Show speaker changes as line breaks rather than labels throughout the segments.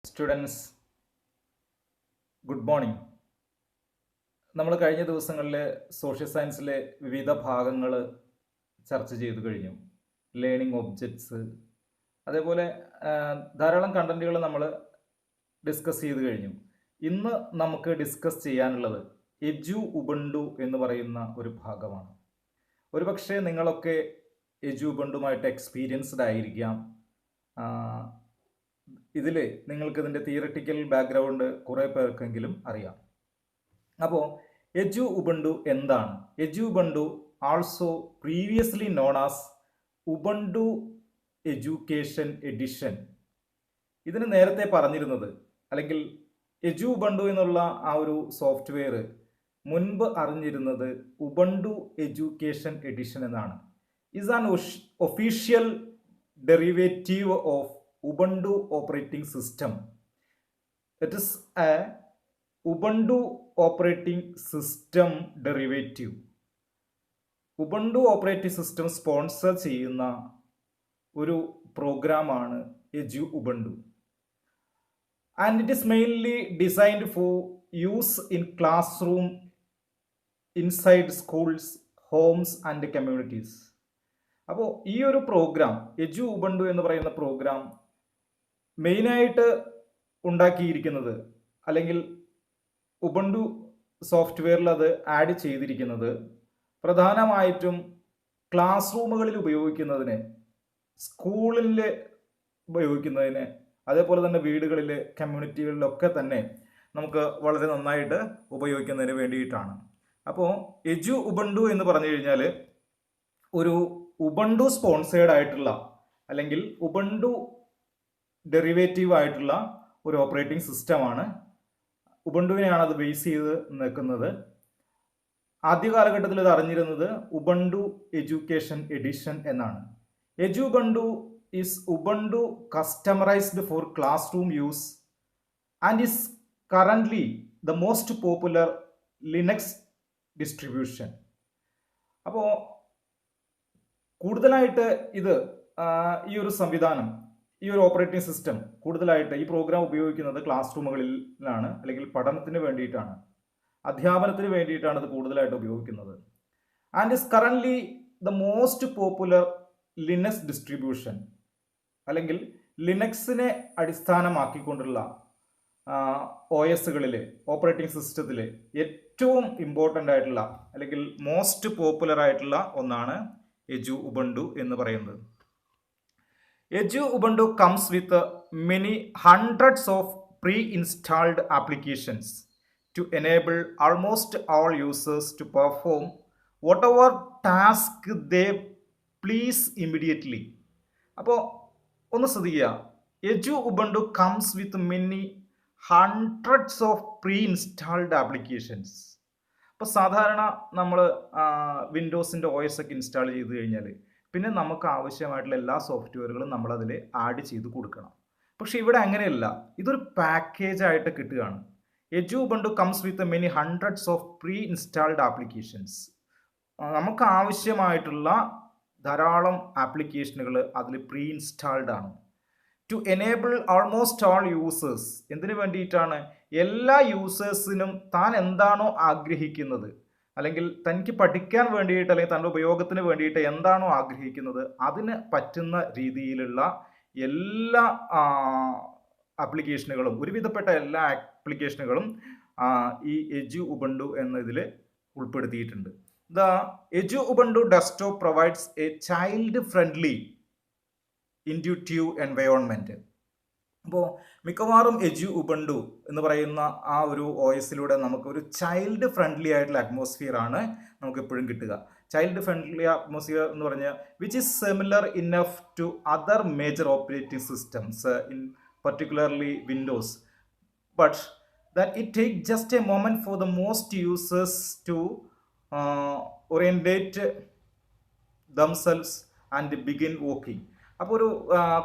Students, good morning. നമ്മൾ കഴിഞ്ഞ ദിവസങ്ങളിൽ സോഷ്യൽ സയൻസിലെ വിവിധ ഭാഗങ്ങൾ ചർച്ച ചെയ്തു കഴിഞ്ഞു. ലേണിംഗ് ഒബ്ജക്ട്സ്, അതേപോലെ ധാരാളം കണ്ടന്റുകൾ നമ്മൾ ഡിസ്കസ് ചെയ്തു കഴിഞ്ഞു. ഇന്ന് നമുക്ക് ഡിസ്കസ് ചെയ്യാനുള്ളത് എജു ഉബുണ്ടു എന്ന് പറയുന്ന ഒരു ഭാഗമാണ്. ഒരുപക്ഷെ നിങ്ങളൊക്കെ എജു ഉബുണ്ടുമായിട്ട് എക്സ്പീരിയൻസ്ഡ് ആയിരിക്കാം. ഇതിൽ നിങ്ങൾക്ക് ഇതിൻ്റെ തിയററ്റിക്കൽ ബാക്ക്ഗ്രൗണ്ട് കുറേ പേർക്കെങ്കിലും അറിയാം. അപ്പോൾ എജു ഉബുണ്ടു എന്താണ്? Edubuntu, also previously known as Ubuntu education edition. ഇതിന് നേരത്തെ പറഞ്ഞിരുന്നത്, അല്ലെങ്കിൽ എജു ഉബുണ്ടു എന്നുള്ള ആ ഒരു സോഫ്റ്റ്വെയർ മുൻപ് അറിഞ്ഞിരുന്നത് ഉബുണ്ടു എഡ്യൂക്കേഷൻ എഡിഷൻ എന്നാണ്. Is an official derivative of Ubuntu operating system. It is a Ubuntu operating system derivative. Ubuntu operating system sponsor ചെയ്യുന്ന ഒരു പ്രോഗ്രാമാണ് Edubuntu. And it is mainly designed for use in classroom, inside schools, homes and communities. അപ്പോൾ ഈ ഒരു programme, എജു Ubuntu എന്ന് പറയുന്ന programme മെയിനായിട്ട് ഉണ്ടാക്കിയിരിക്കുന്നത്, അല്ലെങ്കിൽ ഉബുണ്ടു സോഫ്റ്റ്വെയറിൽ അത് ആഡ് ചെയ്തിരിക്കുന്നത് പ്രധാനമായിട്ടും ക്ലാസ് റൂമുകളിൽ ഉപയോഗിക്കുന്നതിന്, സ്കൂളിൽ ഉപയോഗിക്കുന്നതിന്, അതേപോലെ തന്നെ വീടുകളിൽ, കമ്മ്യൂണിറ്റികളിലൊക്കെ തന്നെ നമുക്ക് വളരെ നന്നായിട്ട് ഉപയോഗിക്കുന്നതിന് വേണ്ടിയിട്ടാണ്. അപ്പോൾ എജു ഉബുണ്ടു എന്ന് പറഞ്ഞു കഴിഞ്ഞാൽ ഒരു ഉബുണ്ടു സ്പോൺസേർഡ് ആയിട്ടുള്ള, അല്ലെങ്കിൽ ഉബുണ്ടു ഡെറിവേറ്റീവ് ആയിട്ടുള്ള ഒരു ഓപ്പറേറ്റിംഗ് സിസ്റ്റമാണ്. ഉബുണ്ടുവിനെയാണ് അത് ബേസ് ചെയ്ത് നിൽക്കുന്നത്. ആദ്യ കാലഘട്ടത്തിൽ ഇത് അറിഞ്ഞിരുന്നത് ഉബുണ്ടു എഡ്യൂക്കേഷൻ എഡിഷൻ എന്നാണ്. എജു Ubuntu is Ubuntu customised for classroom use and is currently the most popular Linux distribution. അപ്പോൾ കൂടുതലായിട്ട് ഇത് ഈ ഒരു സംവിധാനം, ഈ ഒരു ഓപ്പറേറ്റിംഗ് സിസ്റ്റം കൂടുതലായിട്ട് ഈ പ്രോഗ്രാം ഉപയോഗിക്കുന്നത് ക്ലാസ് റൂമുകളിലാണ്, അല്ലെങ്കിൽ പഠനത്തിന് വേണ്ടിയിട്ടാണ്, അധ്യാപനത്തിന് വേണ്ടിയിട്ടാണ് ഇത് കൂടുതലായിട്ട് ഉപയോഗിക്കുന്നത്. And is currently the most popular Linux distribution, അല്ലെങ്കിൽ ലിനക്സിനെ അടിസ്ഥാനമാക്കിക്കൊണ്ടുള്ള OSകളിൽ, ഓപ്പറേറ്റിംഗ് സിസ്റ്റത്തിൽ ഏറ്റവും ഇമ്പോർട്ടൻ്റ് ആയിട്ടുള്ള, അല്ലെങ്കിൽ മോസ്റ്റ് പോപ്പുലർ ആയിട്ടുള്ള ഒന്നാണ് എജു ഉബുണ്ടു എന്ന് പറയുന്നത്. എജു Ubuntu comes with many hundreds of pre-installed applications to enable almost all users to perform whatever task they please immediately. അപ്പോൾ ഒന്ന് ശ്രദ്ധിക്കുക, എജു Ubuntu comes with many hundreds of pre-installed applications. അപ്പോൾ സാധാരണ നമ്മൾ വിൻഡോസിൻ്റെ OS ഒക്കെ ഇൻസ്റ്റാൾ ചെയ്ത് കഴിഞ്ഞാൽ പിന്നെ നമുക്ക് ആവശ്യമായിട്ടുള്ള എല്ലാ സോഫ്റ്റ്വെയറുകളും നമ്മളതിൽ ആഡ് ചെയ്ത് കൊടുക്കണം. പക്ഷെ ഇവിടെ അങ്ങനെയല്ല, ഇതൊരു പാക്കേജ് ആയിട്ട് കിട്ടുകയാണ്. Edubuntu comes with many hundreds of pre installed applications. നമുക്ക് ആവശ്യമായിട്ടുള്ള ധാരാളം ആപ്ലിക്കേഷനുകൾ അതിൽ പ്രീ ഇൻസ്റ്റാൾഡ് ആണ്. To enable almost all users. എന്തിനു വേണ്ടിയിട്ടാണ്? എല്ലാ യൂസേഴ്സിനും താൻ എന്താണോ ആഗ്രഹിക്കുന്നത്, അല്ലെങ്കിൽ തനിക്ക് പഠിക്കാൻ വേണ്ടിയിട്ട്, അല്ലെങ്കിൽ തൻ്റെ ഉപയോഗത്തിന് വേണ്ടിയിട്ട് എന്താണോ ആഗ്രഹിക്കുന്നത് അതിന് പറ്റുന്ന രീതിയിലുള്ള എല്ലാ ആപ്ലിക്കേഷനുകളും, ഒരുവിധപ്പെട്ട എല്ലാ ആപ്ലിക്കേഷനുകളും ഈ എജു ഉബുണ്ടു എന്നതിൽ ഉൾപ്പെടുത്തിയിട്ടുണ്ട്. The എജു Ubuntu desktop provides a child friendly intuitive environment. അപ്പോൾ മിക്കവാറും എജു ഉബുണ്ടു എന്ന് പറയുന്ന ആ ഒരു OSലൂടെ നമുക്കൊരു ചൈൽഡ് ഫ്രണ്ട്ലി ആയിട്ടുള്ള അറ്റ്മോസ്ഫിയർ ആണ് നമുക്ക് എപ്പോഴും കിട്ടുക. ചൈൽഡ് ഫ്രണ്ട്ലി അറ്റ്മോസ്ഫിയർ എന്ന് പറഞ്ഞാൽ which is similar enough to other major operating systems, in particularly Windows, but that it take just a moment for the most users to orientate themselves and begin working. അപ്പോൾ ഒരു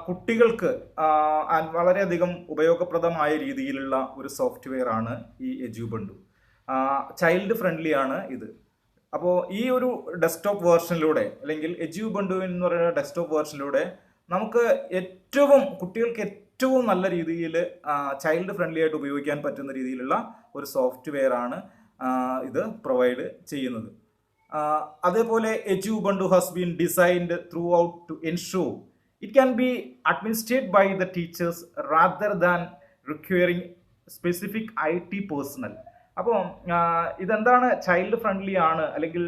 കുട്ടികൾക്ക് വളരെയധികം ഉപയോഗപ്രദമായ രീതിയിലുള്ള ഒരു software ആണ് ഈ എജു ഉബുണ്ടു. ചൈൽഡ് ഫ്രണ്ട്ലി ആണ് ഇത്. അപ്പോൾ ഈ ഒരു ഡെസ്ക്ടോപ്പ് വേർഷനിലൂടെ, അല്ലെങ്കിൽ എജു ഉബുണ്ടു എന്ന് പറയുന്ന ഡെസ്ക്ടോപ്പ് വേർഷനിലൂടെ നമുക്ക് കുട്ടികൾക്ക് ഏറ്റവും നല്ല രീതിയിൽ ചൈൽഡ് ഫ്രണ്ട്ലി ആയിട്ട് ഉപയോഗിക്കാൻ പറ്റുന്ന രീതിയിലുള്ള ഒരു സോഫ്റ്റ്വെയർ ആണ് ഇത് പ്രൊവൈഡ് ചെയ്യുന്നത്. അതേപോലെ എജു Ubuntu has been designed throughout to ensure it can be administrate by the teachers rather than requiring specific IT personnel. അപ്പോൾ ഇതെന്താണ് ചൈൽഡ് ഫ്രണ്ട്ലി ആണ് അല്ലെങ്കിൽ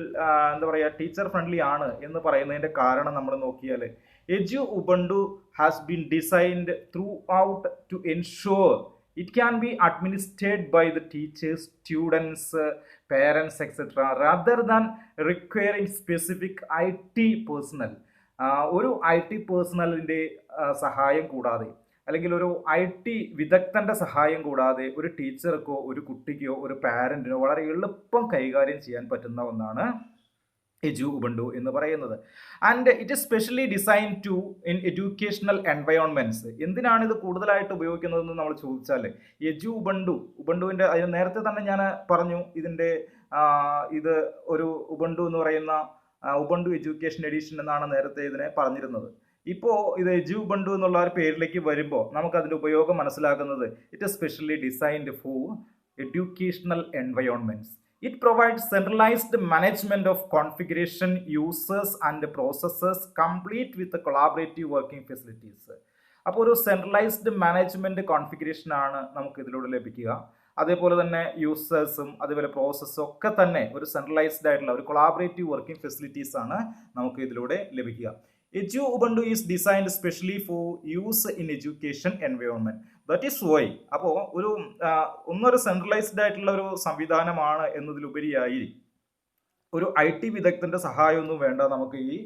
എന്താ പറയുക ടീച്ചർ ഫ്രണ്ട്ലി ആണ് എന്ന് പറയുന്നതിൻ്റെ കാരണം നമ്മൾ നോക്കിയാൽ എജു Ubuntu has been designed throughout to ensure it can be administered by the teachers, students, parents, etc. rather than requiring specific IT personnel. ഒരു IT പേഴ്സണലിൻ്റെ സഹായം കൂടാതെ അല്ലെങ്കിൽ ഒരു IT വിദഗ്ധന്റെ സഹായം കൂടാതെ ഒരു ടീച്ചർക്കോ ഒരു കുട്ടിക്കോ ഒരു പാരന്റിനോ വളരെ എളുപ്പം കൈകാര്യം ചെയ്യാൻ പറ്റുന്ന ഒന്നാണ് എജു ഉബുണ്ടു എന്ന് പറയുന്നത്. And it is specially design to in educational environments. എന്തിനാണ് ഇത് കൂടുതലായിട്ട് ഉപയോഗിക്കുന്നതെന്ന് നമ്മൾ ചോദിച്ചാൽ എജു ഉബുണ്ടുവിൻ്റെ അതിന് നേരത്തെ തന്നെ ഞാൻ പറഞ്ഞു ഇതിൻ്റെ ഇത് ഒരു ഉബുണ്ടു എന്ന് പറയുന്ന ഉബുണ്ടു എഡ്യൂക്കേഷൻ എഡിഷൻ എന്നാണ് നേരത്തെ ഇതിനെ പറഞ്ഞിരുന്നത്. ഇപ്പോൾ ഇത് എജു ഉബുണ്ടു എന്നുള്ള ഒരു പേരിലേക്ക് വരുമ്പോൾ നമുക്ക് അതിൻ്റെ ഉപയോഗം മനസ്സിലാക്കുന്നത് it is specially designed for educational environments. It provides centralized management of configuration, users and processes complete with the collaborative working facilities. അപ്പോൾ ഒരു സെൻട്രലൈസ്ഡ് മാനേജ്മെന്റ് കോൺഫിഗറേഷൻ ആണ് നമുക്ക് ഇതിലൂടെ ലഭിക്കുക. അതേപോലെ തന്നെ യൂസേഴ്സും അതേപോലെ പ്രോസസ്സും ഒക്കെ തന്നെ ഒരു സെൻട്രലൈസ്ഡ് ആയിട്ടുള്ള ഒരു കൊളാബറേറ്റീവ് വർക്കിംഗ് ഫെസിലിറ്റീസ് ആണ് നമുക്ക് ഇതിലൂടെ ലഭിക്കുക. Edu Ubuntu is designed specially for use in education environment. That is why. അപ്പോൾ ഒന്നൊരു സെൻട്രലൈസ്ഡ് ആയിട്ടുള്ള ഒരു സംവിധാനമാണ് എന്നതിലുപരിയായി ഒരു IT വിദഗ്ധന്റെ സഹായമൊന്നും വേണ്ട നമുക്ക് ഈ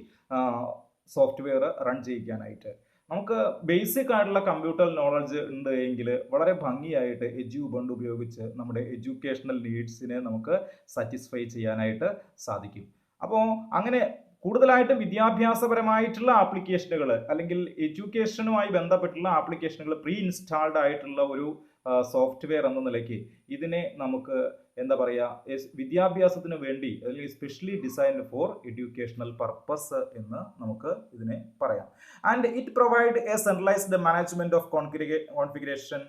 സോഫ്റ്റ്വെയർ റൺ ചെയ്യിക്കാനായിട്ട്. നമുക്ക് ബേസിക് ആയിട്ടുള്ള കമ്പ്യൂട്ടർ നോളജ് ഉണ്ട് എങ്കിൽ വളരെ ഭംഗിയായിട്ട് എജു ഉബുണ്ടു ഉപയോഗിച്ച് നമ്മുടെ എഡ്യൂക്കേഷണൽ നീഡ്സിനെ നമുക്ക് സാറ്റിസ്ഫൈ ചെയ്യാനായിട്ട് സാധിക്കും. അപ്പോൾ അങ്ങനെ കൂടുതലായിട്ടും വിദ്യാഭ്യാസപരമായിട്ടുള്ള ആപ്ലിക്കേഷനുകൾ അല്ലെങ്കിൽ എഡ്യൂക്കേഷനുമായി ബന്ധപ്പെട്ടുള്ള ആപ്ലിക്കേഷനുകൾ പ്രീ ഇൻസ്റ്റാൾഡ് ആയിട്ടുള്ള ഒരു സോഫ്റ്റ്വെയർ എന്ന നിലയ്ക്ക് ഇതിനെ നമുക്ക് എന്താ പറയുക വിദ്യാഭ്യാസത്തിന് വേണ്ടി അല്ലെങ്കിൽ specially designed for educational purpose എന്ന് നമുക്ക് ഇതിനെ പറയാം. And it provide A centralised management of configuration,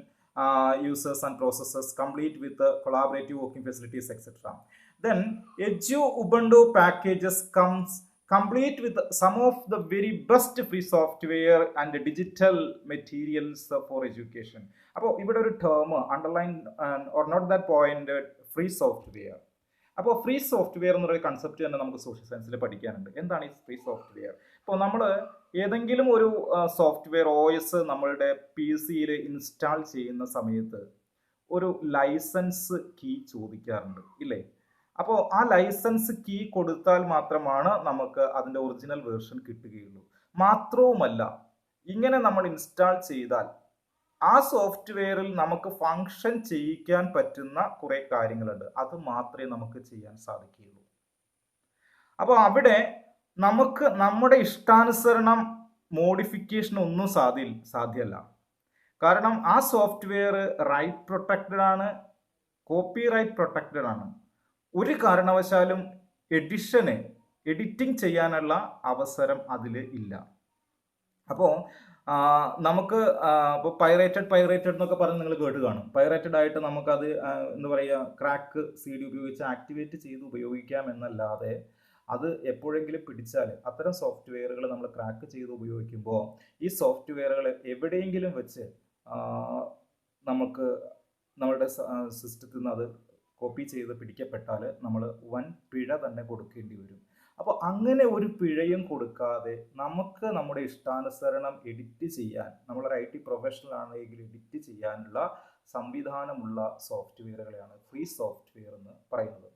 users and processes complete with the collaborative working facilities, etc. Then Edu Ubuntu packages comes complete with some of the very best free software and digital materials for education. അപ്പോൾ ഇവിടെ ഒരു term underline or note that point free software. അപ്പോൾ free software എന്നൊരു concept തന്നെ നമുക്ക് social സയൻസിൽ പഠിക്കാനുണ്ട്. എന്താണ് ഈ ഫ്രീ സോഫ്റ്റ്വെയർ? ഇപ്പോൾ നമ്മൾ ഏതെങ്കിലും ഒരു സോഫ്റ്റ്വെയർ OS നമ്മളുടെ PC-യിൽ ഇൻസ്റ്റാൾ ചെയ്യുന്ന സമയത്ത് ഒരു ലൈസൻസ് കീ ചോദിക്കാറുണ്ട് ഇല്ലേ? അപ്പോൾ ആ ലൈസൻസ് കീ കൊടുത്താൽ മാത്രമാണ് നമുക്ക് അതിൻ്റെ ഒറിജിനൽ വേർഷൻ കിട്ടുകയുള്ളൂ. മാത്രവുമല്ല ഇങ്ങനെ നമ്മൾ ഇൻസ്റ്റാൾ ചെയ്താൽ ആ സോഫ്റ്റ്വെയറിൽ നമുക്ക് ഫങ്ഷൻ ചെയ്യിക്കാൻ പറ്റുന്ന കുറേ കാര്യങ്ങളുണ്ട്. അത് മാത്രമേ നമുക്ക് ചെയ്യാൻ സാധിക്കുകയുള്ളൂ. അപ്പോൾ അവിടെ നമുക്ക് നമ്മുടെ ഇഷ്ടാനുസരണം മോഡിഫിക്കേഷൻ ഒന്നും സാധ്യമല്ല. കാരണം ആ സോഫ്റ്റ്വെയർ റൈറ്റ് പ്രൊട്ടക്റ്റഡ് ആണ്, കോപ്പിറൈറ്റ് പ്രൊട്ടക്റ്റഡ് ആണ്. ഒരു കാരണവശാലും എഡിറ്റിംഗ് ചെയ്യാനുള്ള അവസരം അതിൽ ഇല്ല. അപ്പോൾ നമുക്ക് ഇപ്പോൾ പൈറേറ്റഡ് എന്നൊക്കെ പറഞ്ഞ് നിങ്ങൾ കേട്ട് കാണും. പൈറേറ്റഡ് ആയിട്ട് നമുക്കത് എന്താ പറയുക ക്രാക്ക് CD ഉപയോഗിച്ച് ആക്ടിവേറ്റ് ചെയ്ത് ഉപയോഗിക്കാം എന്നല്ലാതെ അത് എപ്പോഴെങ്കിലും പിടിച്ചാൽ അത്തരം സോഫ്റ്റ്വെയറുകൾ നമ്മൾ ക്രാക്ക് ചെയ്ത് ഉപയോഗിക്കുമ്പോൾ ഈ സോഫ്റ്റ്വെയറുകൾ എവിടെയെങ്കിലും വെച്ച് നമുക്ക് നമ്മുടെ സിസ്റ്റത്തിൽ നിന്ന് അത് കോപ്പി ചെയ്ത് പിടിക്കപ്പെട്ടാൽ നമ്മൾ വൻ പിഴ തന്നെ കൊടുക്കേണ്ടി വരും. അപ്പോൾ അങ്ങനെ ഒരു പിഴയും കൊടുക്കാതെ നമുക്ക് നമ്മുടെ ഇഷ്ടാനുസരണം എഡിറ്റ് ചെയ്യാൻ, നമ്മളൊരു IT പ്രൊഫഷണൽ ആണെങ്കിൽ എഡിറ്റ് ചെയ്യാനുള്ള സംവിധാനമുള്ള സോഫ്റ്റ്വെയറുകളെയാണ് ഫ്രീ സോഫ്റ്റ്വെയർ എന്ന് പറയുന്നത്.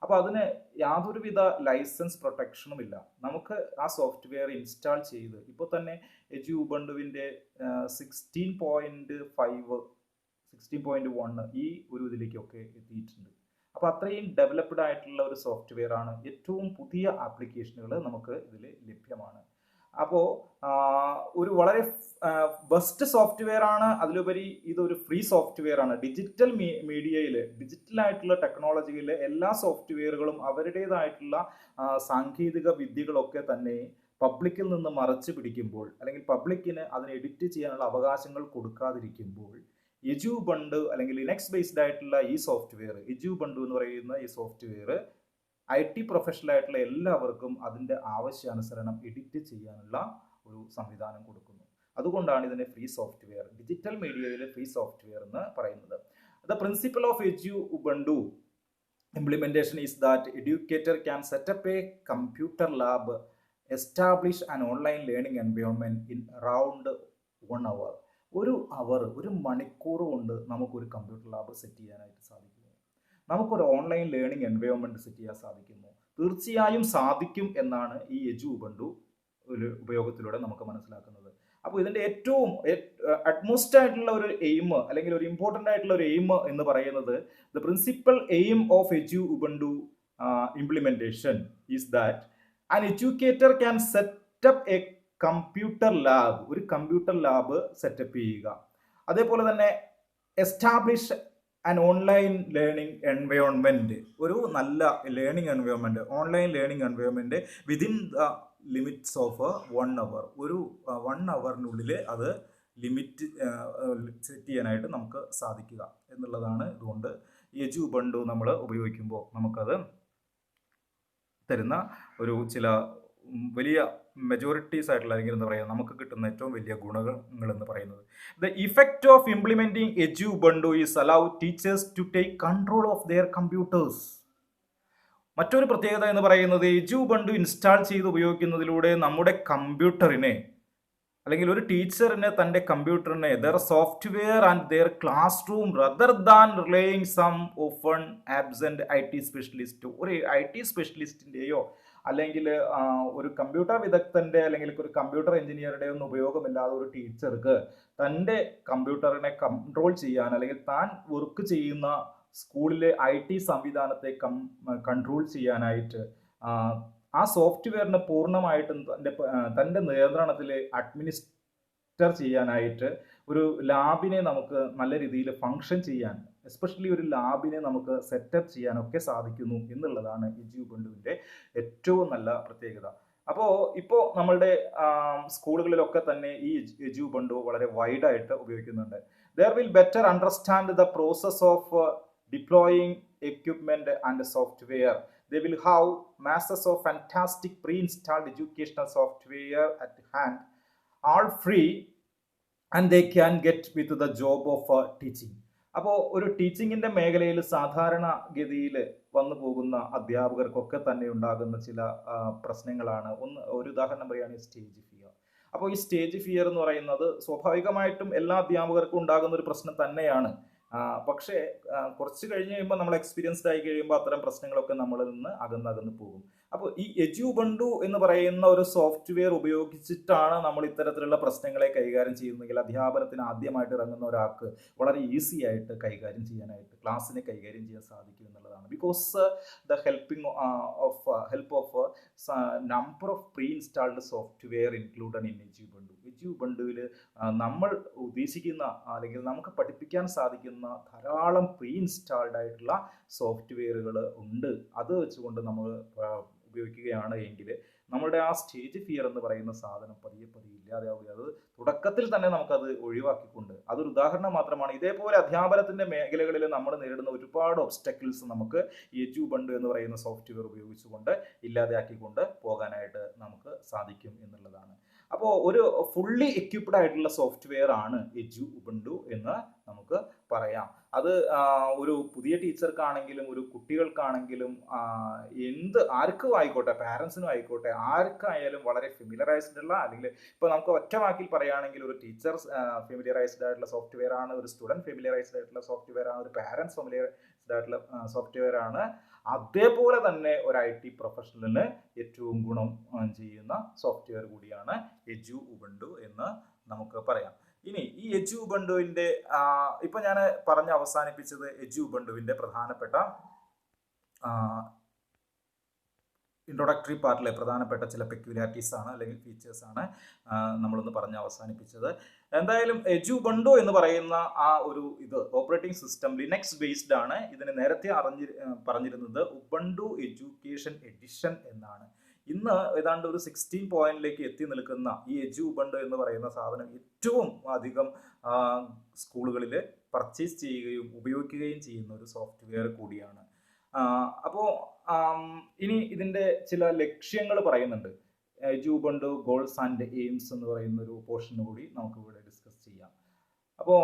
അപ്പോൾ അതിന് യാതൊരുവിധ ലൈസൻസ് പ്രൊട്ടക്ഷനും ഇല്ല. നമുക്ക് ആ സോഫ്റ്റ്വെയർ ഇൻസ്റ്റാൾ ചെയ്ത് ഇപ്പോൾ തന്നെ എജു ഉബുണ്ടുവിൻ്റെ 16.5 16.1 ഈ ഒരു ഇതിലേക്കൊക്കെ എത്തിയിട്ടുണ്ട്. അപ്പോൾ അത്രയും ഡെവലപ്ഡ് ആയിട്ടുള്ള ഒരു സോഫ്റ്റ്വെയർ ആണ്. ഏറ്റവും പുതിയ ആപ്ലിക്കേഷനുകൾ നമുക്ക് ഇതിൽ ലഭ്യമാണ്. അപ്പോൾ ഒരു വളരെ ബെസ്റ്റ് സോഫ്റ്റ്വെയർ ആണ്. അതിലുപരി ഇതൊരു ഫ്രീ സോഫ്റ്റ്വെയർ ആണ്. ഡിജിറ്റൽ മീഡിയയിൽ ഡിജിറ്റലായിട്ടുള്ള ടെക്നോളജിയിലെ എല്ലാ സോഫ്റ്റ്വെയറുകളും അവരുടേതായിട്ടുള്ള സാങ്കേതിക വിദ്യകളൊക്കെ തന്നെ പബ്ലിക്കിൽ നിന്ന് മറച്ചു പിടിക്കുമ്പോൾ അല്ലെങ്കിൽ പബ്ലിക്കിന് അതിനെ എഡിറ്റ് ചെയ്യാനുള്ള അവകാശങ്ങൾ കൊടുക്കാതിരിക്കുമ്പോൾ എജുബണ്ട് അല്ലെങ്കിൽ ലിനക്സ് ബേസ്ഡ് ആയിട്ടുള്ള ഈ സോഫ്റ്റ്വെയർ, എജുബണ്ട് എന്ന് പറയുന്ന ഈ സോഫ്റ്റ്വെയർ IT പ്രൊഫഷണൽ ആയിട്ടുള്ള എല്ലാവർക്കും അതിൻ്റെ ആവശ്യാനുസരണം എഡിറ്റ് ചെയ്യാനുള്ള ഒരു സംവിധാനം കൊടുക്കുന്നു. അതുകൊണ്ടാണ് ഇതിനെ ഫ്രീ സോഫ്റ്റ്വെയർ, ഡിജിറ്റൽ മീഡിയയിൽ ഫ്രീ സോഫ്റ്റ്വെയർ എന്ന് പറയുന്നത്. The principle of Edubuntu implementation is that educator can set up a computer lab, establish an online learning environment in around 1 hour. ഒരു മണിക്കൂർ കൊണ്ട് നമുക്കൊരു കമ്പ്യൂട്ടർ ലാബ് സെറ്റ് ചെയ്യാനായിട്ട് സാധിക്കുന്നു. നമുക്കൊരു ഓൺലൈൻ ലേണിംഗ് എൻവയോൺമെന്റ് സെറ്റ് ചെയ്യാൻ സാധിക്കുന്നു. തീർച്ചയായും സാധിക്കും എന്നാണ് ഈ എജുബണ്ട് ഒരു ഉപയോഗത്തിലൂടെ നമുക്ക് മനസ്സിലാക്കുന്നത്. അപ്പോൾ ഇതിൻ്റെ ഏറ്റവും അറ്റ്മോസ്റ്റ് ആയിട്ടുള്ള ഒരു എയിം അല്ലെങ്കിൽ ഒരു ഇമ്പോർട്ടൻ്റ് ആയിട്ടുള്ള ഒരു എയിം എന്ന് പറയുന്നത് the principal aim of Edubuntu implementation is that an educator can set up a computer lab, ഒരു കമ്പ്യൂട്ടർ ലാബ് സെറ്റപ്പ് ചെയ്യുക. അതേപോലെ തന്നെ establish an online learning environment, ഒരു നല്ല learning environment, online learning environment within the limits of 1 hour. ഒരു 1 hourനുള്ളിൽ അത് limit set ചെയ്യാനായിട്ട് നമുക്ക് സാധിക്കുക എന്നുള്ളതാണ്. ഇതുകൊണ്ട് എജുബണ്ട് നമ്മൾ ഉപയോഗിക്കുമ്പോൾ നമുക്കത് തരുന്ന ഒരു ചില വലിയ മെജോറിറ്റീസ് ആയിട്ടുള്ള അല്ലെങ്കിൽ എന്താ പറയുക നമുക്ക് കിട്ടുന്ന ഏറ്റവും വലിയ ഗുണങ്ങൾ എന്ന് പറയുന്നത്. The effect of implementing Edubuntu is allow teachers to take control of their computers. മറ്റൊരു പ്രത്യേകത എന്ന് പറയുന്നത് എജുബണ്ട് ഇൻസ്റ്റാൾ ചെയ്ത് ഉപയോഗിക്കുന്നതിലൂടെ നമ്മുടെ കമ്പ്യൂട്ടറിനെ അല്ലെങ്കിൽ ഒരു ടീച്ചറിന് തൻ്റെ കമ്പ്യൂട്ടറിനെ their software and their classroom rather than relying some often absent IT specialist, ഒരു IT സ്പെഷ്യലിസ്റ്റിൻ്റെയോ അല്ലെങ്കിൽ ഒരു കമ്പ്യൂട്ടർ വിദഗ്ധൻ്റെ അല്ലെങ്കിൽ ഒരു കമ്പ്യൂട്ടർ എഞ്ചിനീയറുടെ ഒന്നും ഉപയോഗമില്ലാതെ ഒരു ടീച്ചർക്ക് തൻ്റെ കമ്പ്യൂട്ടറിനെ കൺട്രോൾ ചെയ്യാൻ അല്ലെങ്കിൽ താൻ വർക്ക് ചെയ്യുന്ന സ്കൂളിലെ IT സംവിധാനത്തെ കൺട്രോൾ ചെയ്യാനായിട്ട് ആ സോഫ്റ്റ്വെയറിനെ പൂർണ്ണമായിട്ടും തൻ്റെ നിയന്ത്രണത്തിൽ അഡ്മിനിസ്റ്റർ ചെയ്യാനായിട്ട് ഒരു ലാബിനെ നമുക്ക് നല്ല രീതിയിൽ ഫങ്ഷൻ ചെയ്യാൻ, എസ്പെഷ്യലി ഒരു ലാബിനെ നമുക്ക് സെറ്റപ്പ് ചെയ്യാനൊക്കെ സാധിക്കുന്നു എന്നുള്ളതാണ് എജുബണ്ടുവിൻ്റെ ഏറ്റവും നല്ല പ്രത്യേകത. ഇപ്പോൾ നമ്മളുടെ സ്കൂളുകളിലൊക്കെ തന്നെ ഈ എജുബണ്ട് വളരെ വൈഡായിട്ട് ഉപയോഗിക്കുന്നുണ്ട്. There will better understand the process of deploying equipment and software. They will have masses of fantastic pre-installed educational software at hand, all free, and they can get with the job of teaching. അപ്പോൾ ഒരു ടീച്ചിങ്ങിൻ്റെ മേഖലയിൽ സാധാരണഗതിയിൽ വന്നു പോകുന്ന അധ്യാപകർക്കൊക്കെ തന്നെ ഉണ്ടാകുന്ന ചില പ്രശ്നങ്ങളാണ്. ഒരു ഉദാഹരണം പറയുകയാണെങ്കിൽ സ്റ്റേജ് ഫിയർ. അപ്പോൾ ഈ സ്റ്റേജ് ഫിയർ എന്ന് പറയുന്നത് സ്വാഭാവികമായിട്ടും എല്ലാ അധ്യാപകർക്കും ഉണ്ടാകുന്ന ഒരു പ്രശ്നം തന്നെയാണ്. പക്ഷേ കുറച്ച് കഴിഞ്ഞ് കഴിയുമ്പോൾ നമ്മൾ എക്സ്പീരിയൻസ്ഡ് ആയി കഴിയുമ്പോൾ അത്തരം പ്രശ്നങ്ങളൊക്കെ നമ്മളിൽ നിന്ന് അകന്നകന്ന് പോകും. അപ്പോൾ ഈ എജുബണ്ട് എന്ന് പറയുന്ന ഒരു സോഫ്റ്റ്വെയർ ഉപയോഗിച്ചിട്ടാണ് നമ്മൾ ഇത്തരത്തിലുള്ള പ്രശ്നങ്ങളെ കൈകാര്യം ചെയ്യുന്നതെങ്കിൽ അധ്യാപനത്തിന് ആദ്യമായിട്ട് ഇറങ്ങുന്ന ഒരാൾക്ക് വളരെ ഈസി ആയിട്ട് കൈകാര്യം ചെയ്യാനായിട്ട് ക്ലാസ്സിനെ കൈകാര്യം ചെയ്യാൻ സാധിക്കും എന്നുള്ളതാണ്. Because the help of number of pre installed software included in Edubuntu. എജുബണ്ടുവിൽ നമ്മൾ ഉദ്ദേശിക്കുന്ന അല്ലെങ്കിൽ നമുക്ക് പഠിപ്പിക്കാൻ സാധിക്കുന്ന ധാരാളം പ്രീ ഇൻസ്റ്റാൾഡ് ആയിട്ടുള്ള സോഫ്റ്റ്വെയറുകൾ ഉണ്ട്. അത് വെച്ചുകൊണ്ട് നമ്മൾ ഉപയോഗിക്കുകയാണ് എങ്കിൽ നമ്മളുടെ ആ സ്റ്റേജ് ഫിയർ എന്ന് പറയുന്ന സാധനം പതിയെ ഇല്ലാതെയാവുക. അത് തുടക്കത്തിൽ തന്നെ നമുക്കത് ഒഴിവാക്കിക്കൊണ്ട്, അതൊരു ഉദാഹരണം മാത്രമാണ്. ഇതേപോലെ അധ്യാപനത്തിൻ്റെ മേഖലകളിൽ നമ്മൾ നേരിടുന്ന ഒരുപാട് ഒബ്സ്റ്റക്കിൾസ് നമുക്ക് എജുബണ്ട് എന്ന് പറയുന്ന സോഫ്റ്റ്വെയർ ഉപയോഗിച്ചുകൊണ്ട് ഇല്ലാതെയാക്കിക്കൊണ്ട് പോകാനായിട്ട് നമുക്ക് സാധിക്കും എന്നുള്ളതാണ്. അപ്പോൾ ഒരു ഫുള്ളി എക്യുപ്ഡ് ആയിട്ടുള്ള സോഫ്റ്റ്വെയർ ആണ് എജുബണ്ട് എന്ന് നമുക്ക് പറയാം. അത് ഒരു പുതിയ ടീച്ചർക്കാണെങ്കിലും ഒരു കുട്ടികൾക്കാണെങ്കിലും ആർക്കും ആയിക്കോട്ടെ, പാരൻസിനും ആയിക്കോട്ടെ, ആർക്കായാലും വളരെ ഫെമിലറൈസ്ഡ് ഉള്ള, അല്ലെങ്കിൽ ഇപ്പോൾ നമുക്ക് ഒറ്റ വാക്കിൽ പറയുകയാണെങ്കിൽ ഒരു ടീച്ചർ ഫെമിലറൈസ്ഡ് ആയിട്ടുള്ള സോഫ്റ്റ്വെയർ ആണ്, ഒരു സ്റ്റുഡൻറ് ഫെമിലറൈസ്ഡ് ആയിട്ടുള്ള സോഫ്റ്റ്വെയർ ആണ്, ഒരു പാരൻസ് ഫെമിലറൈസ്ഡ് ആയിട്ടുള്ള സോഫ്റ്റ്വെയർ ആണ്. അതേപോലെ തന്നെ ഒരു IT പ്രൊഫഷണലിന് ഏറ്റവും ഗുണം ചെയ്യുന്ന സോഫ്റ്റ്വെയർ കൂടിയാണ് എജുബണ്ട് എന്ന് നമുക്ക് പറയാം. ഇനി ഈ എജുബണ്ടുവിൻ്റെ ഇപ്പം ഞാൻ പറഞ്ഞ് അവസാനിപ്പിച്ചത് എജുബണ്ടുവിൻ്റെ പ്രധാനപ്പെട്ട ഇൻട്രൊഡക്ടറി പാർട്ടിലെ പ്രധാനപ്പെട്ട ചില പെക്യുലാരിറ്റീസ് ആണ് അല്ലെങ്കിൽ ഫീച്ചേഴ്സ് ആണ് നമ്മളൊന്ന് പറഞ്ഞ് അവസാനിപ്പിച്ചത്. എന്തായാലും എജുബണ്ട് എന്ന് പറയുന്ന ആ ഒരു ഓപ്പറേറ്റിംഗ് സിസ്റ്റം ലിനക്സ് ബേസ്ഡ് ആണ്. ഇതിന് നേരത്തെ പറഞ്ഞിരുന്നത് ഉബുണ്ടു എഡ്യൂക്കേഷൻ എഡിഷൻ എന്നാണ്. ഇന്ന് ഏതാണ്ട് ഒരു 16 പോയിന്റിലേക്ക് എത്തി നിൽക്കുന്ന ഈ എജു ഉബുണ്ടു എന്ന് പറയുന്ന സാധനം ഏറ്റവും അധികം സ്കൂളുകളിൽ പർച്ചേസ് ചെയ്യുകയും ഉപയോഗിക്കുകയും ചെയ്യുന്ന ഒരു സോഫ്റ്റ്വെയർ കൂടിയാണ്. അപ്പോൾ ഇനി ഇതിൻ്റെ ചില ലക്ഷ്യങ്ങൾ പറയുന്നുണ്ട്. Edu Ubuntu goals and AIIMS എന്ന് പറയുന്ന ഒരു പോർഷൻ കൂടി നമുക്ക് ഇവിടെ ഡിസ്കസ് ചെയ്യാം. അപ്പോൾ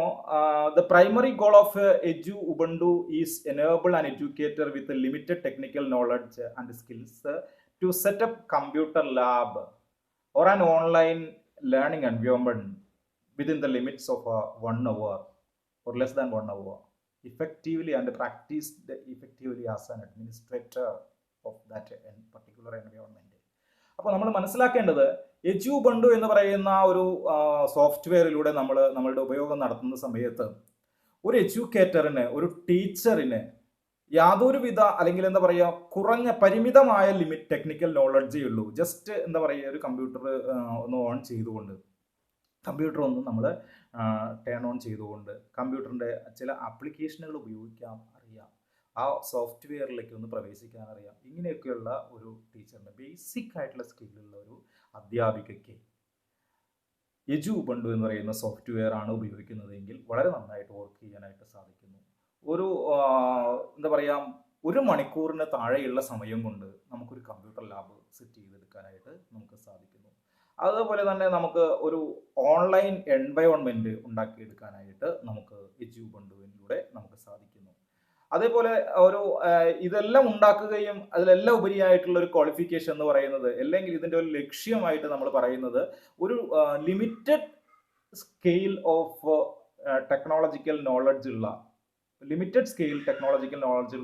the primary goal of Edu Ubuntu is enable an educator with limited technical knowledge and skills to set up computer lab or an online learning environment within the limits of 1 hour or less than 1 hour effectively and practiced effectively as an administrator of that particular environment. അപ്പോൾ നമ്മൾ മനസ്സിലാക്കേണ്ടത് എജു Ubuntu എന്ന് പറയുന്ന ഒരു സോഫ്റ്റ്വെയറിലൂടെ നമ്മളുടെ ഉപയോഗം നടത്തുന്ന സമയത്ത് ഒരു എഡ്യൂക്കേറ്ററിന്, ഒരു ടീച്ചറിന് യാതൊരുവിധ അല്ലെങ്കിൽ എന്താ പറയുക കുറഞ്ഞ പരിമിതമായ ടെക്നിക്കൽ നോളജേ ഉള്ളൂ. ജസ്റ്റ് എന്താ പറയുക ഒരു കമ്പ്യൂട്ടർ ഒന്ന് ഓൺ ചെയ്തുകൊണ്ട്, കമ്പ്യൂട്ടർ ഒന്ന് നമ്മൾ ടേൺ ഓൺ ചെയ്തുകൊണ്ട് കമ്പ്യൂട്ടറിൻ്റെ ചില ആപ്ലിക്കേഷനുകൾ ഉപയോഗിക്കാൻ അറിയാം, ആ സോഫ്റ്റ്വെയറിലേക്ക് ഒന്ന് പ്രവേശിക്കാൻ അറിയാം. ഇങ്ങനെയൊക്കെയുള്ള ഒരു ടീച്ചറിൻ്റെ ബേസിക് ആയിട്ടുള്ള സ്കില്ലുള്ള ഒരു അധ്യാപികയ്ക്ക് എജു ഉബുണ്ടു എന്ന് പറയുന്ന സോഫ്റ്റ്വെയർ ആണ് ഉപയോഗിക്കുന്നതെങ്കിൽ വളരെ നന്നായിട്ട് വർക്ക് ചെയ്യാനായിട്ട് സാധിക്കുന്നു. ഒരു എന്താ പറയുക 1 മണിക്കൂറിന് താഴെയുള്ള സമയം കൊണ്ട് നമുക്കൊരു കമ്പ്യൂട്ടർ ലാബ് സെറ്റ് ചെയ്തെടുക്കാനായിട്ട് നമുക്ക് സാധിക്കുന്നു. അതുപോലെ തന്നെ നമുക്ക് ഒരു ഓൺലൈൻ എൻവയോൺമെൻറ്റ് ഉണ്ടാക്കിയെടുക്കാനായിട്ട് നമുക്ക് എജു ഉബുണ്ടുവിലൂടെ നമുക്ക് സാധിക്കുന്നു. അതേപോലെ ഒരു ഇതെല്ലാം ഉണ്ടാക്കുകയും അതിലെല്ലാം ഉപരിയായിട്ടുള്ള ഒരു ക്വാളിഫിക്കേഷൻ എന്ന് പറയുന്നത്, അല്ലെങ്കിൽ ഇതിൻ്റെ ഒരു ലക്ഷ്യമായിട്ട് നമ്മൾ പറയുന്നത് ഒരു limited scale of technological knowledge ഉള്ള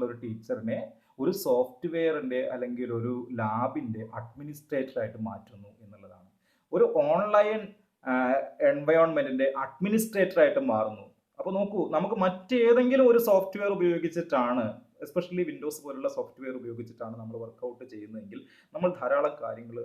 ഒരു ടീച്ചറിനെ ഒരു സോഫ്റ്റ്വെയറിൻ്റെ അല്ലെങ്കിൽ ഒരു ലാബിൻ്റെ അഡ്മിനിസ്ട്രേറ്ററായിട്ട് മാറ്റുന്നു എന്നുള്ളതാണ്. ഒരു ഓൺലൈൻ എൻവയോൺമെൻറ്റിൻ്റെ അഡ്മിനിസ്ട്രേറ്ററായിട്ട് മാറുന്നു. അപ്പോൾ നോക്കൂ, നമുക്ക് മറ്റേതെങ്കിലും ഒരു സോഫ്റ്റ്വെയർ ഉപയോഗിച്ചിട്ടാണ്, എസ്പെഷ്യലി വിൻഡോസ് പോലുള്ള സോഫ്റ്റ്വെയർ ഉപയോഗിച്ചിട്ടാണ് നമ്മൾ വർക്കൗട്ട് ചെയ്യുന്നതെങ്കിൽ നമ്മൾ ധാരാളം കാര്യങ്ങൾ,